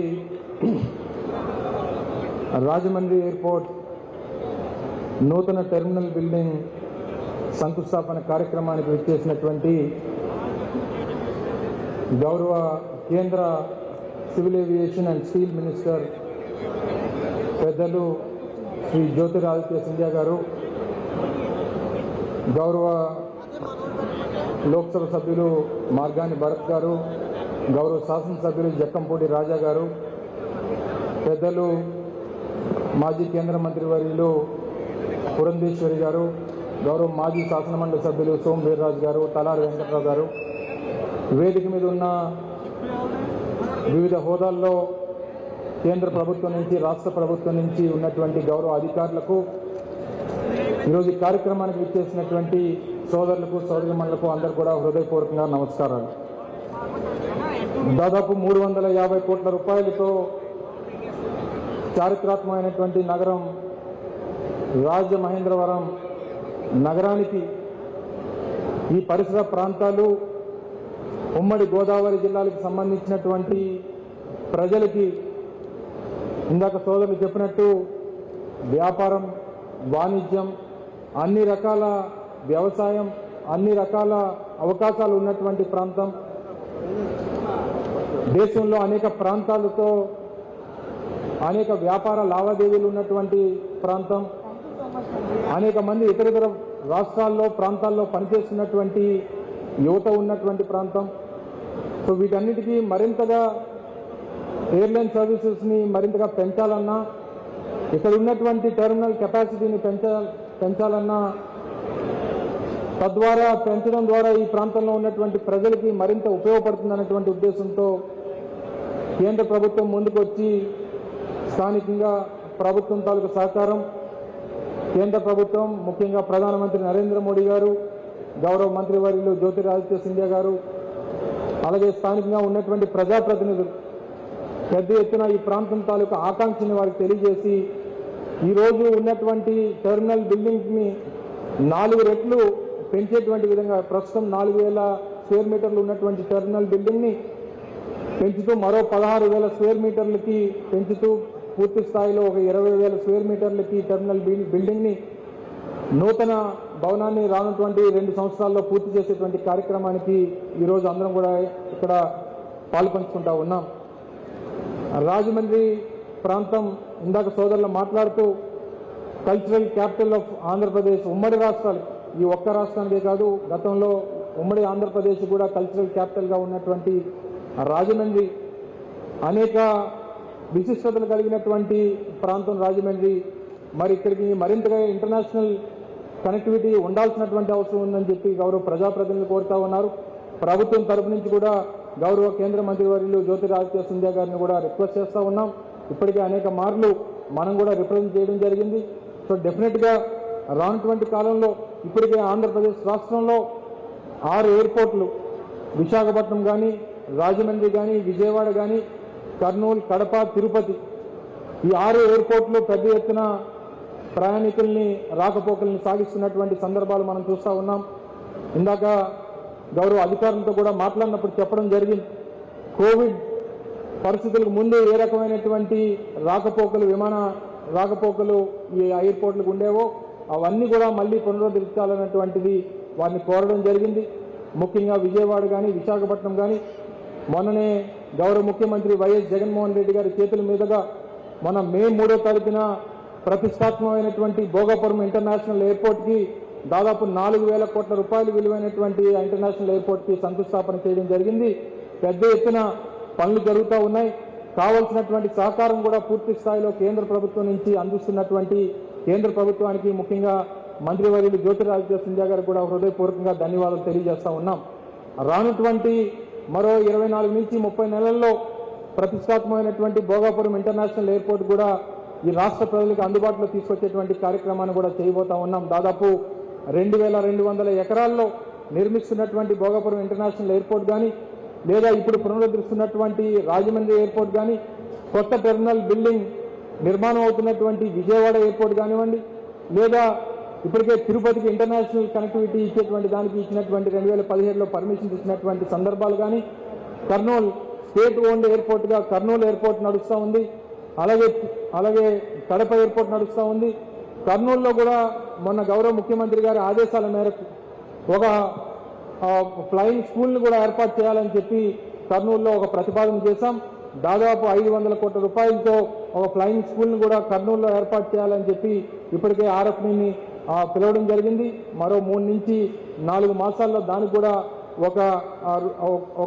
Rajahmundry airport నూతన terminal building శంకుస్థాపన కార్యక్రమానికి విచ్చేసినటువంటి గౌరవ కేంద్ర civil aviation and steel minister పెద్దలు శ్రీ జ్యోతిరాదిత్య సింధియా గారు, గౌరవ లోక్సభ సభ్యులు మార్గాని భరత్ గారు, గౌరవ శాసనసభ్యులు జక్కంపూడి రాజా గారు, పెద్దలు మాజీ కేంద్ర మంత్రి వర్యులు పురంధేశ్వరి గారు, గౌరవ మాజీ శాసనమండలి సభ్యులు సోమ వీర్రాజు గారు, తలారి వెంకట్రావు గారు, వేదిక మీద ఉన్న వివిధ హోదాల్లో కేంద్ర ప్రభుత్వం నుంచి రాష్ట్ర ప్రభుత్వం నుంచి ఉన్నటువంటి గౌరవ అధికారులకు, ఈరోజు ఈ కార్యక్రమానికి విచ్చేసినటువంటి సోదరులకు సోదరిమణులకు అందరూ కూడా హృదయపూర్వకంగా నమస్కారాలు. దాదాపు 350 కోట్ల రూపాయలతో చారిత్రాత్మకమైనటువంటి నగరం రాజమహేంద్రవరం నగరానికి ఈ పరిసర ప్రాంతాలు ఉమ్మడి గోదావరి జిల్లాలకు సంబంధించినటువంటి ప్రజలకి ఇందాక సోదరులు చెప్పినట్టు వ్యాపారం, వాణిజ్యం, అన్ని రకాల వ్యవసాయం, అన్ని రకాల అవకాశాలు ఉన్నటువంటి ప్రాంతం. దేశంలో అనేక ప్రాంతాలతో అనేక వ్యాపార లావాదేవీలు ఉన్నటువంటి ప్రాంతం, అనేక మంది ఇతర రాష్ట్రాల్లో ప్రాంతాల్లో పనిచేస్తున్నటువంటి యువత ఉన్నటువంటి ప్రాంతం. సో వీటన్నిటికీ మరింతగా ఎయిర్లైన్ సర్వీసెస్ని మరింతగా పెంచాలన్నా, ఇక్కడ ఉన్నటువంటి టెర్మినల్ కెపాసిటీని పెంచాలన్నా, తద్వారా పెంచడం ద్వారా ఈ ప్రాంతంలో ఉన్నటువంటి ప్రజలకి మరింత ఉపయోగపడుతుందనేటువంటి ఉద్దేశంతో కేంద్ర ప్రభుత్వం ముందుకొచ్చి స్థానికంగా ప్రభుత్వం తాలూకు సహకారం, కేంద్ర ప్రభుత్వం ముఖ్యంగా ప్రధానమంత్రి నరేంద్ర మోడీ గారు, గౌరవ మంత్రివర్యులు జ్యోతిరాదిత్య సింధియా గారు, అలాగే స్థానికంగా ఉన్నటువంటి ప్రజాప్రతినిధులు పెద్ద ఎత్తున ఈ ప్రాంతం తాలూకు ఆకాంక్షని వారికి తెలియజేసి ఈరోజు ఉన్నటువంటి టెర్మినల్ బిల్డింగ్ని 4 రెట్లు పెంచేటువంటి విధంగా ప్రస్తుతం 4,000 స్క్వేర్ మీటర్లు ఉన్నటువంటి టెర్మినల్ బిల్డింగ్ని పెంచుతూ మరో 16,000 స్క్వేర్ మీటర్లకి పెంచుతూ పూర్తి స్థాయిలో ఒక 20,000 స్క్వేర్ మీటర్లకి టెర్మినల్ బిల్డింగ్ని నూతన భవనాన్ని రానున్నటువంటి 2 సంవత్సరాల్లో పూర్తి చేసేటువంటి కార్యక్రమానికి ఈరోజు అందరం కూడా ఇక్కడ పాల్పంచుకుంటా ఉన్నాం. రాజమండ్రి ప్రాంతం ఇందాక సోదరులు మాట్లాడుతూ కల్చరల్ క్యాపిటల్ ఆఫ్ ఆంధ్రప్రదేశ్, ఉమ్మడి రాష్ట్రాలు, ఈ ఒక్క రాష్ట్రానికే కాదు గతంలో ఉమ్మడి ఆంధ్రప్రదేశ్ కూడా కల్చరల్ క్యాపిటల్గా ఉన్నటువంటి రాజమండ్రి అనేక విశిష్టతలు కలిగినటువంటి ప్రాంతం రాజమండ్రి. మరి ఇక్కడికి మరింతగా ఇంటర్నేషనల్ కనెక్టివిటీ ఉండాల్సినటువంటి అవసరం ఉందని చెప్పి గౌరవ ప్రజాప్రతినిధులు కోరుతా ఉన్నారు. ప్రభుత్వం తరపు నుంచి కూడా గౌరవ కేంద్ర మంత్రివర్యులు జ్యోతిరాదిత్య సింధియా గారిని కూడా రిక్వెస్ట్ చేస్తూ ఉన్నాం. ఇప్పటికే అనేక మార్లు మనం కూడా రిప్రజెంట్ చేయడం జరిగింది. సో డెఫినెట్గా రానున్నటువంటి కాలంలో ఇప్పటికే ఆంధ్రప్రదేశ్ రాష్ట్రంలో 6 ఎయిర్పోర్ట్లు, విశాఖపట్నం కానీ, రాజమండ్రి కానీ, విజయవాడ కానీ, కర్నూలు, కడప, తిరుపతి, ఈ 6 ఎయిర్పోర్ట్లు పెద్ద ఎత్తున ప్రయాణికుల్ని రాకపోకల్ని సాగిస్తున్నటువంటి సందర్భాలు మనం చూస్తూ ఉన్నాం. ఇందాక గౌరవ అధికారులతో కూడా మాట్లాడినప్పుడు చెప్పడం జరిగింది, కోవిడ్ పరిస్థితులకు ముందు ఏ రకమైనటువంటి రాకపోకలు, విమాన రాకపోకలు ఈ ఎయిర్పోర్ట్లకు ఉండేవో అవన్నీ కూడా మళ్ళీ పునరుద్ధరించాలన్నటువంటిది వారిని కోరడం జరిగింది. ముఖ్యంగా విజయవాడ కానీ, విశాఖపట్నం కానీ మొన్ననే గౌరవ ముఖ్యమంత్రి వైఎస్ జగన్మోహన్ రెడ్డి గారి చేతుల మీదుగా మన మే 3వ తారీఖున ప్రతిష్టాత్మకమైనటువంటి భోగాపురం ఇంటర్నేషనల్ ఎయిర్పోర్ట్కి దాదాపు 4,000 కోట్ల రూపాయలు విలువైనటువంటి ఇంటర్నేషనల్ ఎయిర్పోర్ట్కి శంకుస్థాపన చేయడం జరిగింది. పెద్ద ఎత్తున పనులు జరుగుతూ ఉన్నాయి. కావాల్సినటువంటి సహకారం కూడా పూర్తి స్థాయిలో కేంద్ర ప్రభుత్వం నుంచి అందిస్తున్నటువంటి కేంద్ర ప్రభుత్వానికి ముఖ్యంగా మంత్రివర్యులు జ్యోతిరాదిత్య సింధియా గారికి కూడా హృదయపూర్వకంగా ధన్యవాదాలు తెలియజేస్తా ఉన్నాం. రానున్నటువంటి మరో 24 నుంచి 30 నెలల్లో ప్రతిష్టాత్మకమైనటువంటి భోగాపురం ఇంటర్నేషనల్ ఎయిర్పోర్ట్ కూడా ఈ రాష్ట్ర ప్రజలకు అందుబాటులో తీసుకొచ్చేటువంటి కార్యక్రమాన్ని కూడా చేయబోతా ఉన్నాం. దాదాపు 2200 ఎకరాల్లో నిర్మిస్తున్నటువంటి భోగాపురం ఇంటర్నేషనల్ ఎయిర్పోర్ట్ కానీ, లేదా ఇప్పుడు పునరుద్ధరిస్తున్నటువంటి రాజమండ్రి ఎయిర్పోర్ట్ కానీ, కొత్త టెర్మినల్ బిల్డింగ్ నిర్మాణం అవుతున్నటువంటి విజయవాడ ఎయిర్పోర్ట్ కానివ్వండి, లేదా ఇప్పటికే తిరుపతికి ఇంటర్నేషనల్ కనెక్టివిటీ ఇచ్చేటువంటి దానికి ఇచ్చినటువంటి 2017లో పర్మిషన్ ఇచ్చినటువంటి సందర్భాలు కానీ, కర్నూలు స్టేట్ ఓన్డ్ ఎయిర్పోర్ట్గా కర్నూలు ఎయిర్పోర్ట్ నడుస్తూ ఉంది. అలాగే కడప ఎయిర్పోర్ట్ నడుస్తూ ఉంది. కర్నూలులో కూడా మొన్న గౌరవ ముఖ్యమంత్రి గారి ఆదేశాల మేరకు ఒక ఫ్లయింగ్ స్కూల్ని కూడా ఏర్పాటు చేయాలని చెప్పి కర్నూలులో ఒక ప్రతిపాదన చేశాం. దాదాపు 500 కోట్ల రూపాయలతో ఒక ఫ్లయింగ్ స్కూల్ని కూడా కర్నూలులో ఏర్పాటు చేయాలని చెప్పి ఇప్పటికే ఆర్ఎఫ్ని పిలవడం జరిగింది. మరో 3 నుంచి 4 మాసాల్లో దానికి కూడా ఒక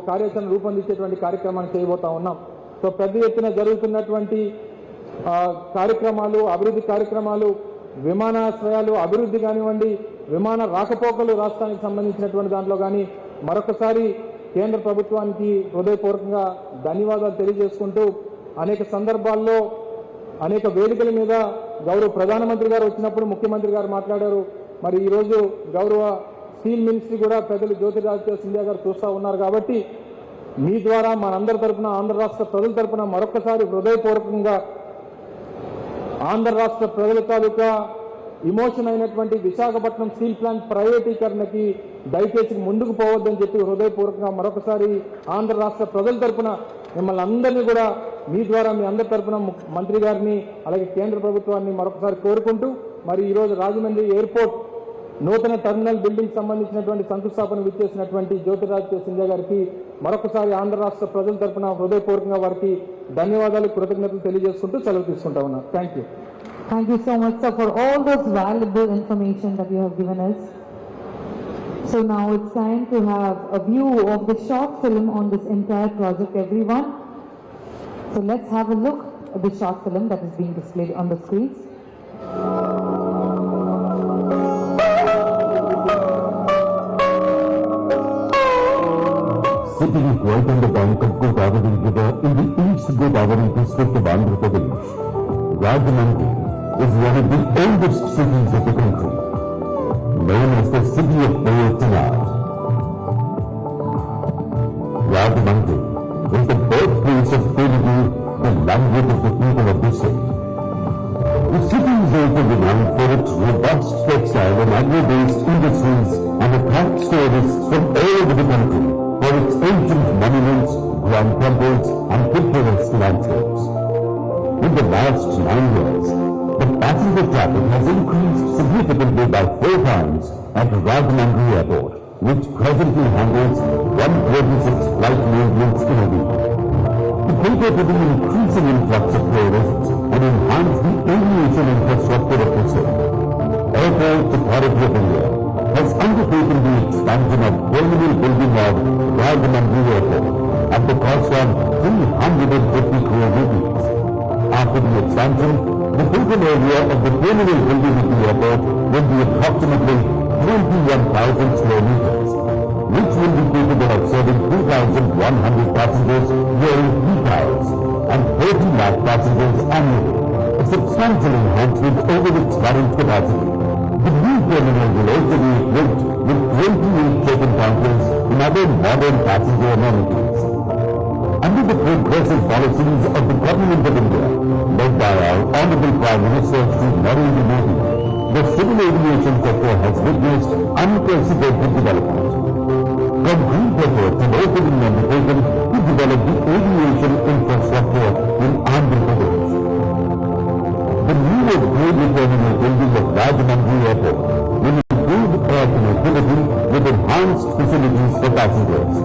కార్యాచరణ రూపొందించేటువంటి కార్యక్రమాన్ని చేయబోతా ఉన్నాం. సో పెద్ద ఎత్తున జరుగుతున్నటువంటి కార్యక్రమాలు, అభివృద్ధి కార్యక్రమాలు, విమానాశ్రయాలు అభివృద్ధి కానివ్వండి, విమాన రాకపోకలు రాష్ట్రానికి సంబంధించినటువంటి దాంట్లో కానీ మరొకసారి కేంద్ర ప్రభుత్వానికి హృదయపూర్వకంగా ధన్యవాదాలు తెలియజేసుకుంటూ, అనేక సందర్భాల్లో అనేక వేదికల మీద గౌరవ ప్రధానమంత్రి గారు వచ్చినప్పుడు ముఖ్యమంత్రి గారు మాట్లాడారు. మరి ఈరోజు గౌరవ స్టీల్ మినిస్ట్రీ కూడా పెద్దలు జ్యోతిరాదిత్య సింధియా గారు చూస్తూ ఉన్నారు. కాబట్టి మీ ద్వారా మనందరి తరఫున, ఆంధ్ర రాష్ట్ర ప్రజల తరఫున మరొకసారి హృదయపూర్వకంగా ఆంధ్ర రాష్ట్ర ప్రజల తాలూకా ఇమోషన్ అయినటువంటి విశాఖపట్నం స్టీల్ ప్లాంట్ ప్రైవేటీకరణకి దయచేసి ముందుకు పోవద్దని చెప్పి హృదయపూర్వకంగా మరొకసారి ఆంధ్ర రాష్ట్ర ప్రజల తరఫున మిమ్మల్ని అందరినీ కూడా మీ ద్వారా మీ అందరి తరఫున మంత్రి గారిని అలాగే కేంద్ర ప్రభుత్వాన్ని మరొకసారి కోరుకుంటూ, మరి ఈరోజు రాజమండ్రి ఎయిర్పోర్ట్ నూతన టెర్మినల్ బిల్డింగ్ సంబంధించినటువంటి శంకుస్థాపన విచ్చేసినటువంటి జ్యోతిరాదిత్య సింధియా గారికి మరొకసారి ఆంధ్ర రాష్ట్ర ప్రజల తరఫున హృదయపూర్వకంగా వారికి ధన్యవాదాలు, కృతజ్ఞతలు తెలియజేసుకుంటూ సెలవు తీసుకుంటా ఉన్నాను. Thank you. Thank you so much, sir, for all those valuable information that you have given us. So now it's time to have a view of the short film on this entire project, everyone. So let's have a look at the short film that is being displayed on the screens. Sitting right on the bank of Godavari River in the East Godavari district of Andhra Pradesh, Rajahmundry is one of the oldest cities of the country, known as the city of Vayachanad. Rajahmundry is the birthplace of Telugu, the language of the people of this city. The city is also renowned for its robust textile and agro-based industries and attracts tourists from all over the country for its ancient monuments, grand temples and picturesque landscapes. In the last 9 years, the passenger traffic has increased significantly by 4 times at Rajahmundry Airport, which presently handles 126 flight movements in a week. To cater to the increasing influx of tourists and enhance the aviation infrastructure of the city, Airports Authority of India has undertaken the expansion of terminal building of Rajahmundry Airport at the cost of 350 crore rupees. After the expansion, the total area of the terminal building at the airport will be approximately 21,000 square meters, which will be capable of serving 2,100 passengers during peak hours and 30 lakh passengers annually, a substantial enhancement over its current capacity. The new terminal will also be equipped with 28 check-in counters and other modern passenger amenities. Under the progressive policies of the Government of India, led by our Honorable Prime Minister Shri Narendra Modi, the civil aviation sector has witnessed unprecedented development. Concrete efforts have also been undertaken to develop the aviation infrastructure in Andhra Pradesh. The new upgraded terminal building of Rajahmundry Airport will improve air connectivity with enhanced facilities for passengers.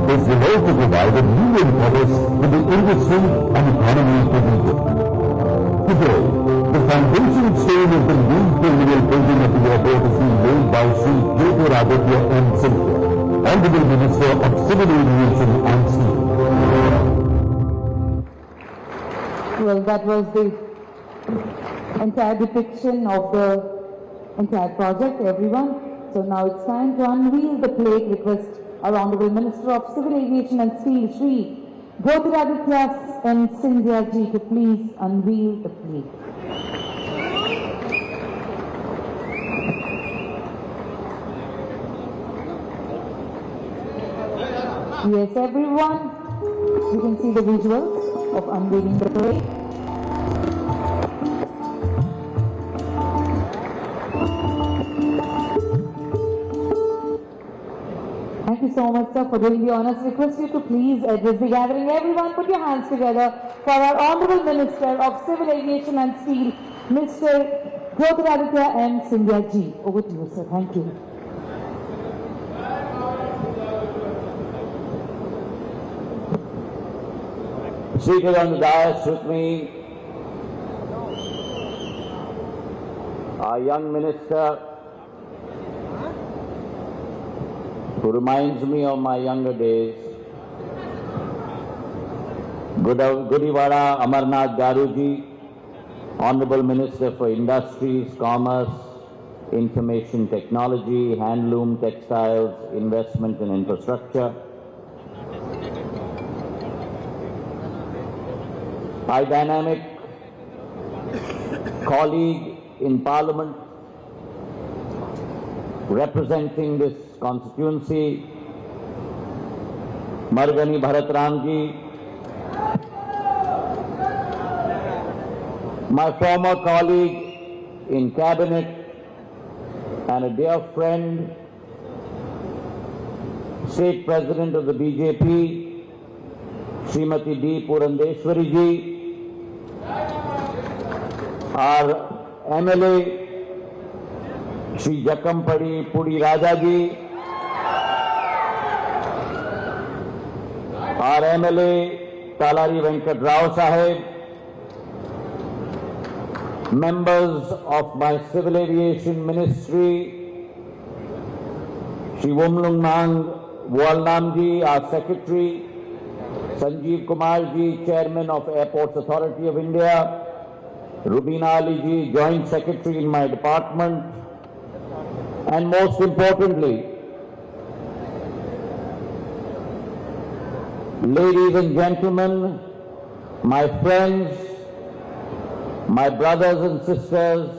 This will also provide a new impetus to the industry and economy of the region. Today, the foundation stone of the new terminal building at the airport is being laid by Shri J.P. M. Sindhya, Honorable Minister of Civil Aviation and Steel. Well, that was the entire depiction of the entire project, everyone. So now it's time to unveil the plate. Request our Honorable Minister of Civil Aviation and Steel, Shri Jyotiraditya M. Scindia ji, to please unveil the plate. Yes, everyone, you can see the visuals of unveiling the plate. Thank you so much, sir, for doing the honors. Request you to please address the gathering. Everyone, put your hands together for our Honorable Minister of Civil Aviation and Steel, Mr. Jyotiraditya M. Scindia ji. Over to you, sir. Thank you. Seated on the dais with me, our young minister, who reminds me of my younger days, Gudivada Amarnath Garuji, Honorable Minister for Industries, Commerce, Information Technology, Handloom, Textiles, Investment and Infrastructure, my dynamic colleague in Parliament, representing this constituency, Margani Bharatramji, my former colleague in Cabinet and a dear friend, State President of the BJP, Srimati D. Purandeshwari ji, our MLA, Shri Jakampadi Puri Raja ji, our MLA Talari Venkat Rao Sahib, members of my Civil Aviation Ministry, Shri Wumlung Nang Walnam ji, our Secretary, Sanjeev Kumar ji, Chairman of Airports Authority of India, Rubina Ali ji, Joint Secretary in my department, and most importantly, ladies and gentlemen, my friends, my brothers and sisters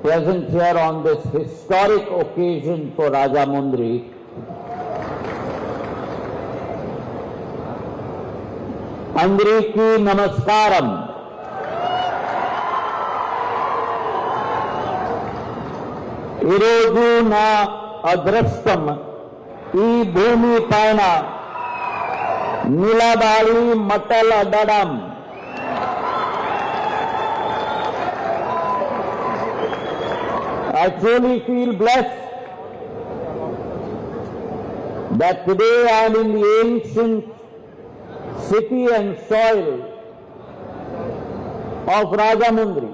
present here on this historic occasion for Rajamundry, Andriki Namaskaram. ఈరోజు నా అదృష్టం ఈ భూమి పైన నిలబడి మాట్లాడడం. I truly feel blessed that today I am in the ancient city and soil of Rajamundry,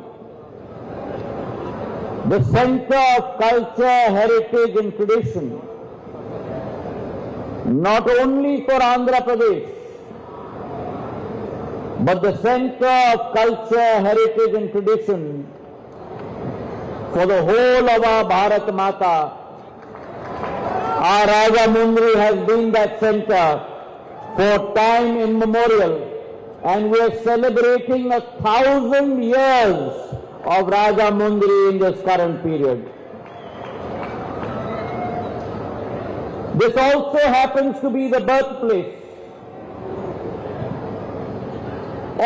the center of culture, heritage and tradition, not only for Andhra Pradesh, but the center of culture, heritage and tradition for the whole of our Bharat Mata. Our Rajamundry has been that center for time immemorial, and we are celebrating 1,000 years of Rajamundry in this current period. This also happens to be the birthplace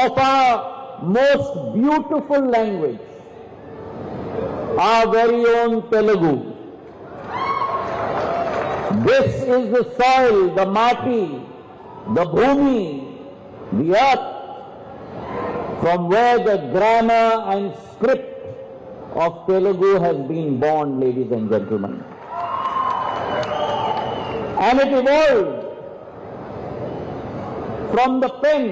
of our most beautiful language, our very own Telugu. This is the soil, the mati, the bhumi, the earth, from where the grammar and script of Telugu has been born, ladies and gentlemen. And it evolved from the pen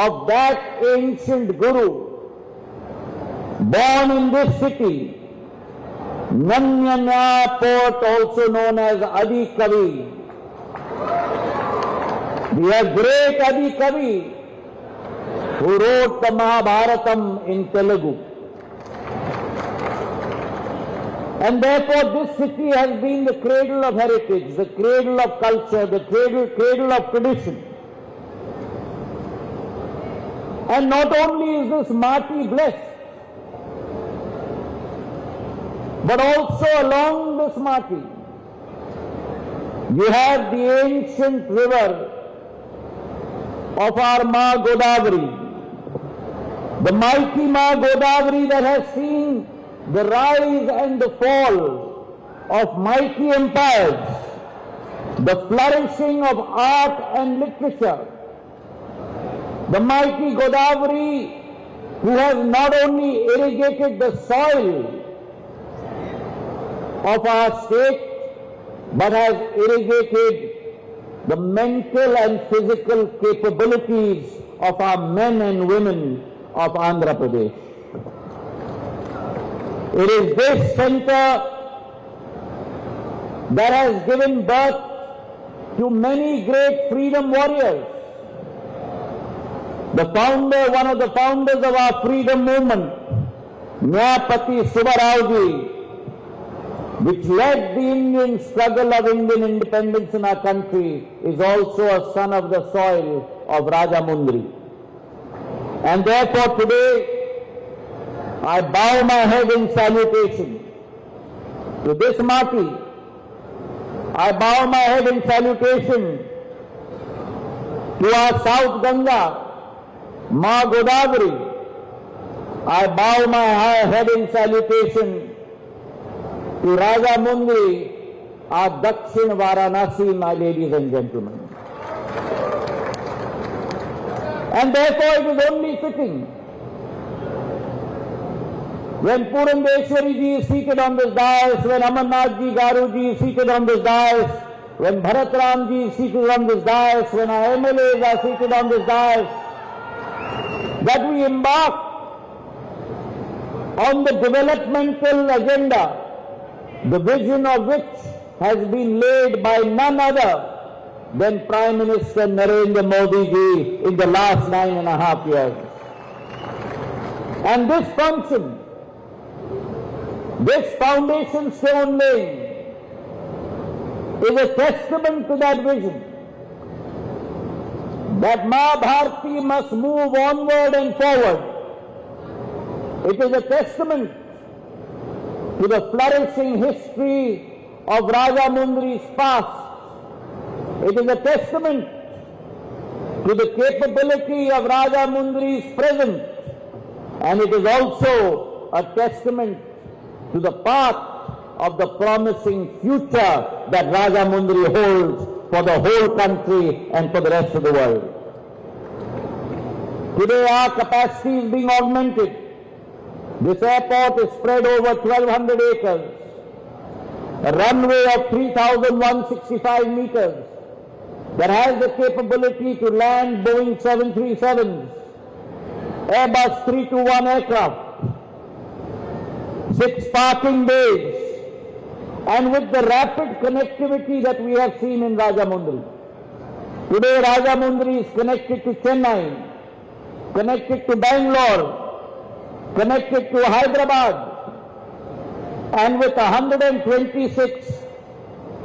of that ancient guru, born in this city, Nanyana poet, also known as Adi Kavi, The great Adi Kavi who wrote the Mahabharatam in Telugu. And therefore this city has been the cradle of heritage, the cradle of culture, the cradle of tradition. And not only is this Mati blessed, but also along this Mati, you have the ancient river of our Ma Godavari, the mighty Ma Godavari that has seen the rise and the fall of mighty empires, the flourishing of art and literature, the mighty Godavari who has not only irrigated the soil of our state, but has irrigated the mental and physical capabilities of our men and women of Andhra Pradesh. It is this center that has given birth to many great freedom warriors. One of the founders of our freedom movement, Nyayapati Subbarao, which led the Indian struggle of Indian independence in our country, is also a son of the soil of Rajamundry. And therefore today, I bow my head in salutation to this Mati. I bow my head in salutation to our South Ganga, Ma Godavari. I bow my head in salutation to Rajamundry, our Dakshin Varanasi, my ladies and gentlemen. And therefore it is only fitting, when Purandeshwari ji is seated on this dais, when Amarnath ji Garu ji is seated on this dais, when Bharat Ram ji is seated on this dais, when our MLAs are seated on this dais, that we embark on the developmental agenda, the vision of which has been laid by none other than Prime Minister Narendra Modi ji in the last 9.5 years. And this function, this foundation stone laying, is a testament to that vision, that Ma Bharati must move onward and forward. It is a testament to the flourishing history of Rajamundry's past. It is a testament to the capability of Rajamundry's present, and it is also a testament to the path of the promising future that Rajamundry holds for the whole country and for the rest of the world. Today our capacity is being augmented. This airport is spread over 1,200 acres, a runway of 3,165 meters that has the capability to land Boeing 737s, Airbus 321 aircraft, 6 parking bays, and with the rapid connectivity that we have seen in Rajamundry. Today Rajamundry is connected to Chennai, connected to Bangalore, connected to Hyderabad, and with 126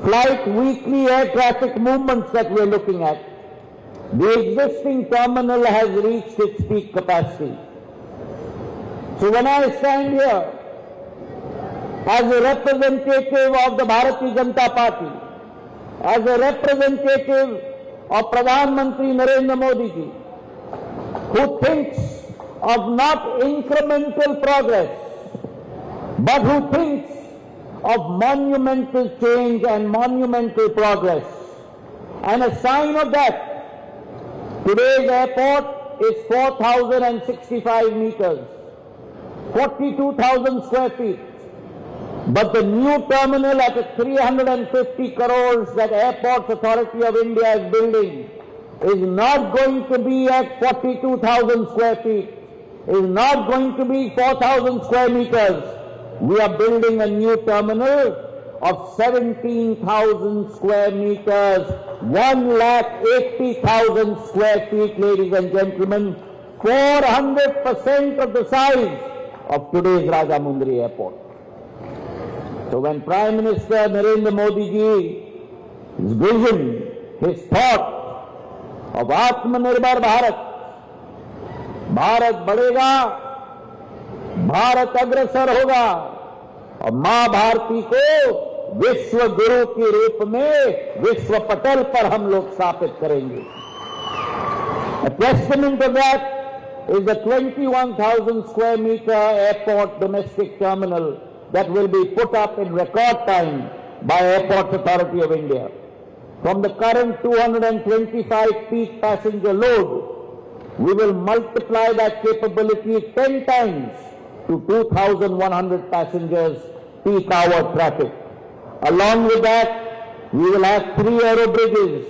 flight weekly air traffic movements that we are looking at, the existing terminal has reached its peak capacity. So when I stand here as a representative of the Bharatiya Janata Party, as a representative of Pradhan Mantri Narendra Modi ji, who thinks of not incremental progress, but who thinks of monumental change and monumental progress. And a sign of that, today's airport is 4,065 meters, 42,000 square feet. But the new terminal at 350 crores that Airports Authority of India is building is not going to be at 42,000 square feet, is not going to be 4,000 square meters. We are building a new terminal of 17,000 square meters, 1,80,000 square feet, ladies and gentlemen, 400% of the size of today's Rajamundry Airport. So when Prime Minister Narendra Modi ji, his vision, his thought of Atmanirbhar Bharat, Bharat बढ़ेगा, भारत अग्रसर होगा और मां भारती को विश्व गुरु के रूप में विश्व पटल पर हम लोग स्थापित करेंगे. A testament of that is the 21,000 square meter airport domestic terminal that will be put up in record time by Airports Authority of India. From the current 225 peak passenger load, we will multiply that capability 10 times to 2,100 passengers peak hour traffic. Along with that, we will have 3 aero bridges,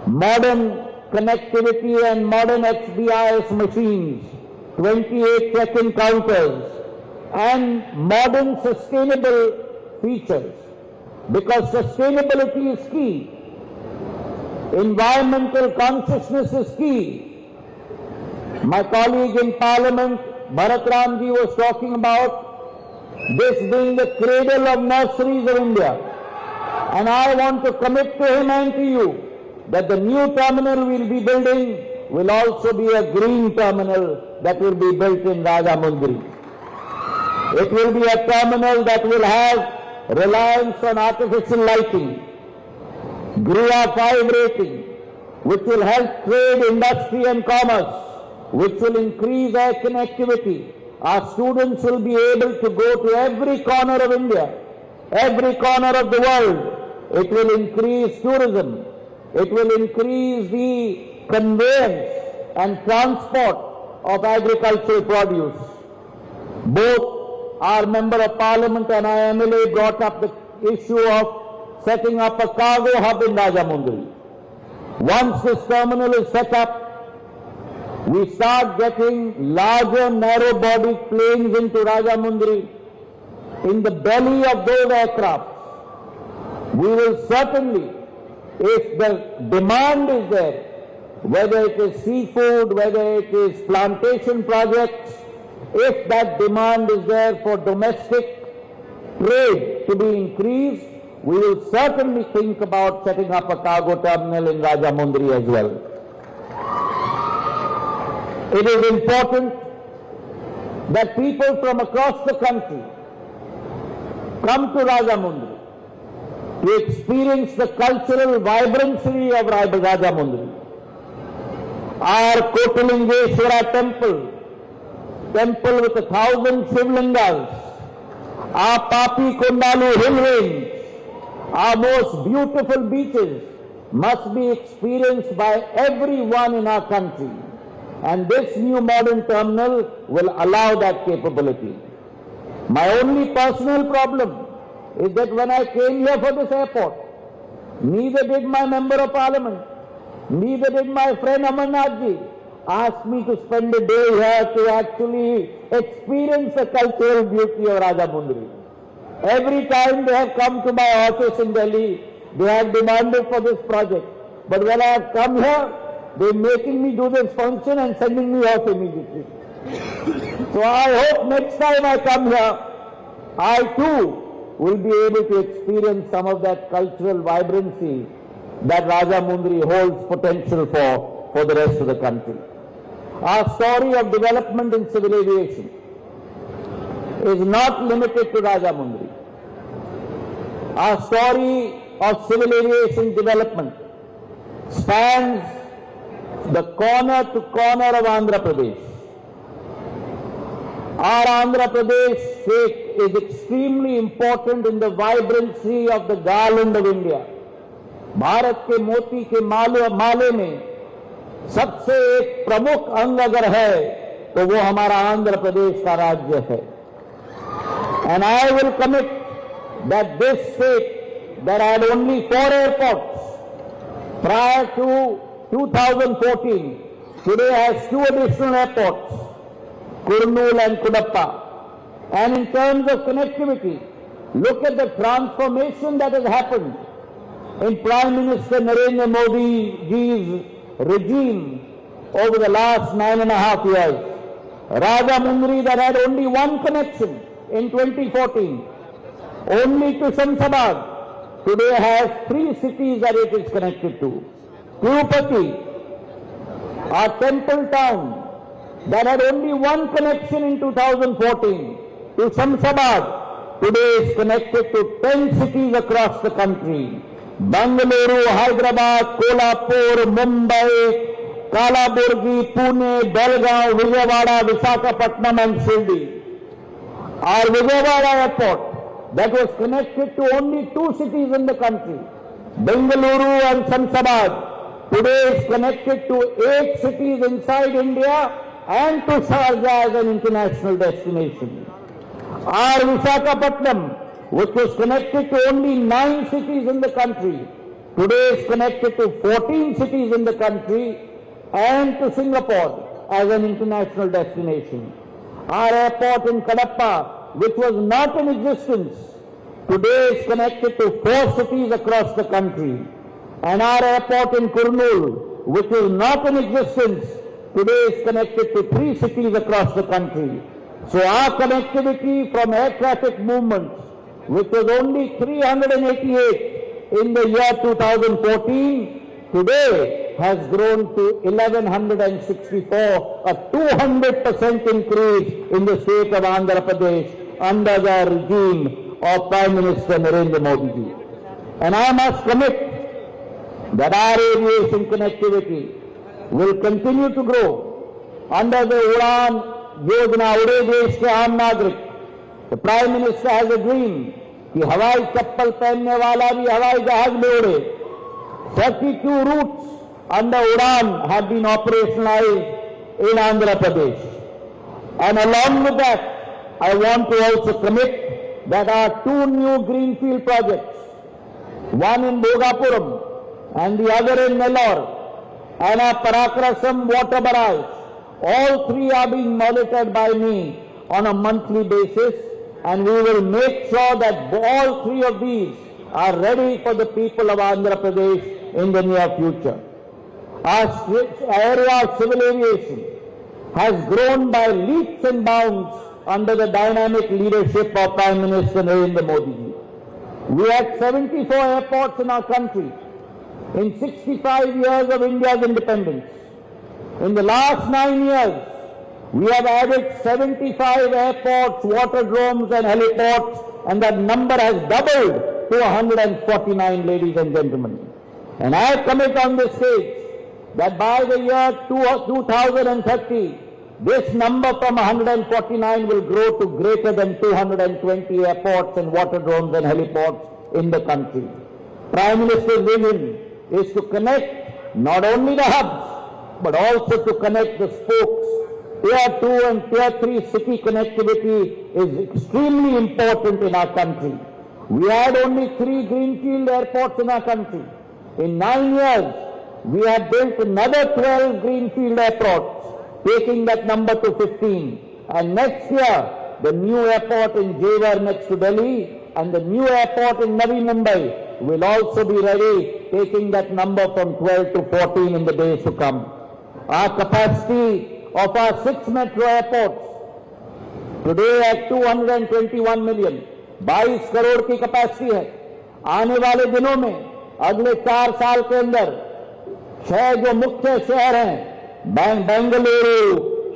modern connectivity and modern XBIS machines, 28 check-in counters, and modern sustainable features. Because sustainability is key. Environmental consciousness is key. My colleague in Parliament, Bharat Ramji, was talking about this being the cradle of nurseries of India. And I want to commit to him and to you that the new terminal we'll be building will also be a green terminal that will be built in Rajamundry. It will be a terminal that will have reliance on artificial lighting, GRIA 5 rating, which will help trade, industry and commerce, which will increase air connectivity. Our students will be able to go to every corner of India, every corner of the world. It will increase tourism. It will increase the conveyance and transport of agricultural produce. Both our Member of Parliament and our MLA brought up the issue of setting up a cargo hub in Rajamundry. Once this terminal is set up, we start getting larger narrow-bodied planes into Rajamundry. In the belly of those aircraft, we will certainly, if the demand is there, whether it is seafood, whether it is plantation projects, if that demand is there for domestic trade to be increased, we will certainly think about setting up a cargo terminal in Rajamundry as well. It is important that people from across the country come to Rajamundry to experience the cultural vibrancy of Rajamundry. Our Kotilingeshwara temple with 1,000 Shivlingas, our Papi Kondalu hill range, our most beautiful beaches must be experienced by everyone in our country. And this new modern terminal will allow that capability. My only personal problem is that when I came here for this airport, neither did my Member of Parliament, neither did my friend Amarnath ji ask me to spend a day here to actually experience the cultural beauty of Rajamundry. Every time they have come to my office in Delhi, they have demanded for this project. But when I have come here, they are making me do this function and sending me off immediately. So I hope next time I come here, I too will be able to experience some of that cultural vibrancy that Rajamundry holds potential for the rest of the country. Our story of development in civil aviation is not limited to Rajamundry. Our story of civil aviation development spans the corner to corner of Andhra Pradesh. Our Andhra Pradesh state is extremely important in the vibrancy of the garland of India. Bharat के मोती के माले में सबसे एक प्रमुख अंग अगर है तो वो हमारा आंध्र प्रदेश का राज्य है. And I will commit that this state that had only 4 airports prior to 2014 today has 2 additional airports, Kurnool and Kudappa. And in terms of connectivity, Look at the transformation that has happened in Prime Minister Narendra Modi's regime over the last 9.5 years. Rajamundry, that had only one connection in 2014, only to Shamshabad, today has 3 cities that it is connected to. Tirupati, our temple town, that had only one connection in 2014 to Shamshabad, today is connected to 10 cities across the country. Bangalore, Hyderabad, Kolhapur, Mumbai, Kalaburgi, Pune, Belgaum, Vijayawada, Visakhapatnam and Shirdi. Our Vijayawada airport that was connected to only 2 cities in the country, Bengaluru and Shamshabad, today is connected to 8 cities inside India and to Sharjah as an international destination. Our Visakhapatnam, which was connected to only 9 cities in the country, today is connected to 14 cities in the country and to Singapore as an international destination. Our airport in Kadapa, which was not in existence, today is connected to 4 cities across the country. And our airport in Kurnool, which was not in existence, today is connected to 3 cities across the country. So our connectivity from air traffic movements, which was only 388 in the year 2014, today has grown to 1164, a 200% increase in the state of Andhra Pradesh under the regime of Prime Minister Narendra Modi. And I must commit that our aviation connectivity will continue to grow under the Udan Yojana, Ude Desh ke Aam Nagrik. The Prime Minister has a dream कि हवाई चप्पल पहनने वाला भी हवाई जहाज में उड़े. 32 routes under Udan have been operationalized in Andhra Pradesh. And along with that, I want to also commit that our 2 new greenfield projects, one in Bhogapuram and the other in Nellore, and our Parakrasam water barrage, all 3 are being monitored by me on a monthly basis, and we will make sure that all 3 of these are ready for the people of Andhra Pradesh in the near future. Our area of civil aviation has grown by leaps and bounds under the dynamic leadership of Prime Minister Narendra Modi. We had 74 airports in our country in 65 years of India's independence. In the last 9 years, we have added 75 airports, waterdromes and heliports, and that number has doubled to 149, ladies and gentlemen. And I commit on this stage that by the year 2030, this number from 149 will grow to greater than 220 airports and waterdromes and heliports in the country. Prime Minister's vision is to connect not only the hubs, but also to connect the spokes. Tier 2 and Tier 3 city connectivity is extremely important in our country. We had only 3 greenfield airports in our country. In 9 years, we have built another 12 greenfield airports, taking that number to 15. And next year, the new airport in Jewar next to Delhi and the new airport in Navi Mumbai will also be ready, taking that number from 12 to 14 in the days to come. Our capacity of our 6 metro airports today at 221 million, 22 crore की capacity है. आने वाले दिनों में अगले 4 साल के अंदर 6 जो मुख्य शहर हैं, Bengaluru,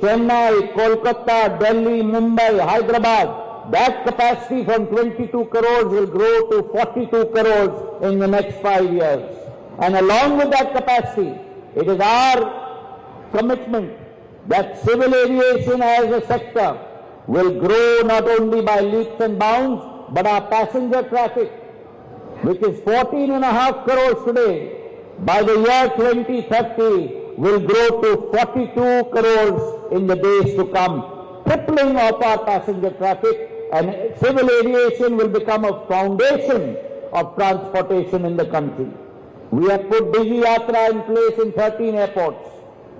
Chennai, Kolkata, Delhi, Mumbai, Hyderabad, that capacity from 22 crores will grow to 42 crores in the next 5 years. And along with that capacity, it is our commitment that civil aviation as a sector will grow not only by leaps and bounds, but our passenger traffic, which is 14.5 crores today, by the year 2030 will grow to 42 crores in the days to come, tripling of our passenger traffic, and civil aviation will become a foundation of transportation in the country. We have put Digi Yatra in place in 13 airports.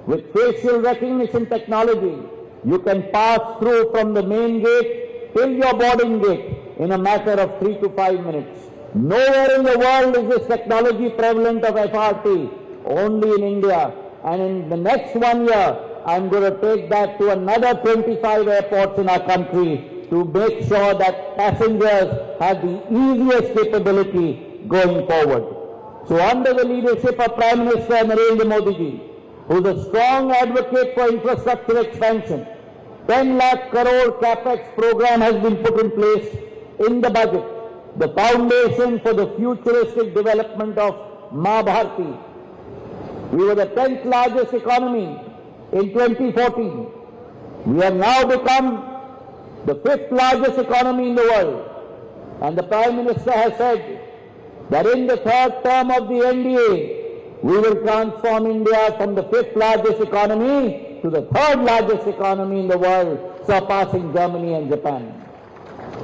With facial recognition technology, you can pass through from the main gate till your boarding gate in a matter of 3 to 5 minutes. Nowhere in the world is this technology prevalent of FRT, only in India. And in the next 1 year, I'm going to take that to another 25 airports in our country to make sure that passengers have the easiest capability going forward. So under the leadership of Prime Minister Narendra Modi ji, who is a strong advocate for infrastructure expansion, 10 lakh crore capex program has been put in place in the budget, the foundation for the futuristic development of Ma Bharati. We were the 10th largest economy in 2014. We have now become the 5th largest economy in the world. And the Prime Minister has said that in the third term of the NDA, we will transform India from the 5th largest economy to the 3rd largest economy in the world, surpassing Germany and Japan.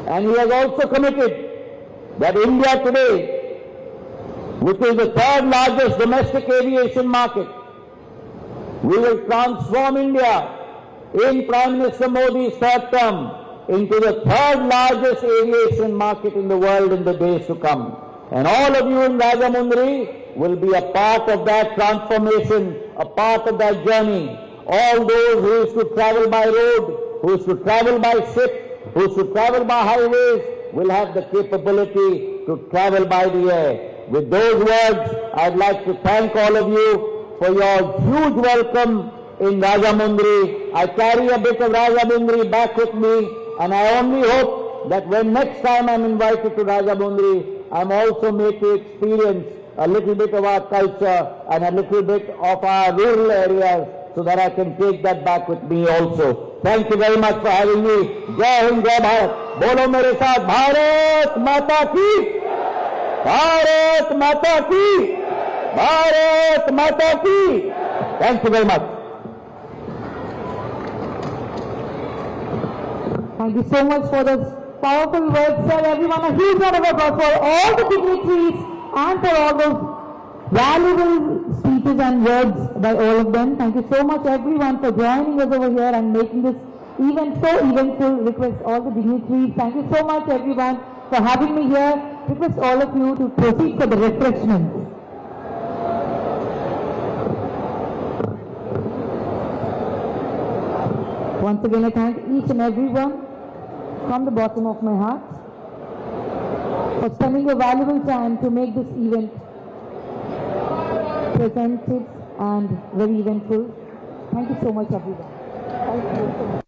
And he has also committed that India today, which is the 3rd largest domestic aviation market, we will transform India in Prime Minister Modi's third term into the 3rd largest aviation market in the world in the days to come. And all of you in Rajamundry will be a part of that transformation, a part of that journey. All those who used to travel by road, who used to travel by ship, who used to travel by highways, will have the capability to travel by the air. With those words, I'd like to thank all of you for your huge welcome in Rajamundry. I carry a bit of Rajamundry back with me, and I only hope that when next time I'm invited to Rajamundry, I'm also made to experience a little bit of our culture and a little bit of our rural areas so that I can take that back with me also. Thank you very much for having me. Jai Hind, Jai Bharat. Bolo mere saath, Bharat Mata Ki! Bharat Mata Ki! Bharat Mata Ki! Thank you very much. Thank you so much for this powerful words, sir. Everyone, a huge round of applause for all the dignitaries and for all those valuable speeches and words by all of them. Thank you so much, everyone, for joining us over here and making this event so eventful. Request all the dignitaries. Thank you so much, everyone, for having me here. Request all of you to proceed for the refreshments. Once again, I thank each and everyone from the bottom of my heart for spending your valuable time to make this event presented and very eventful. Thank you so much, everyone. Thank you so much.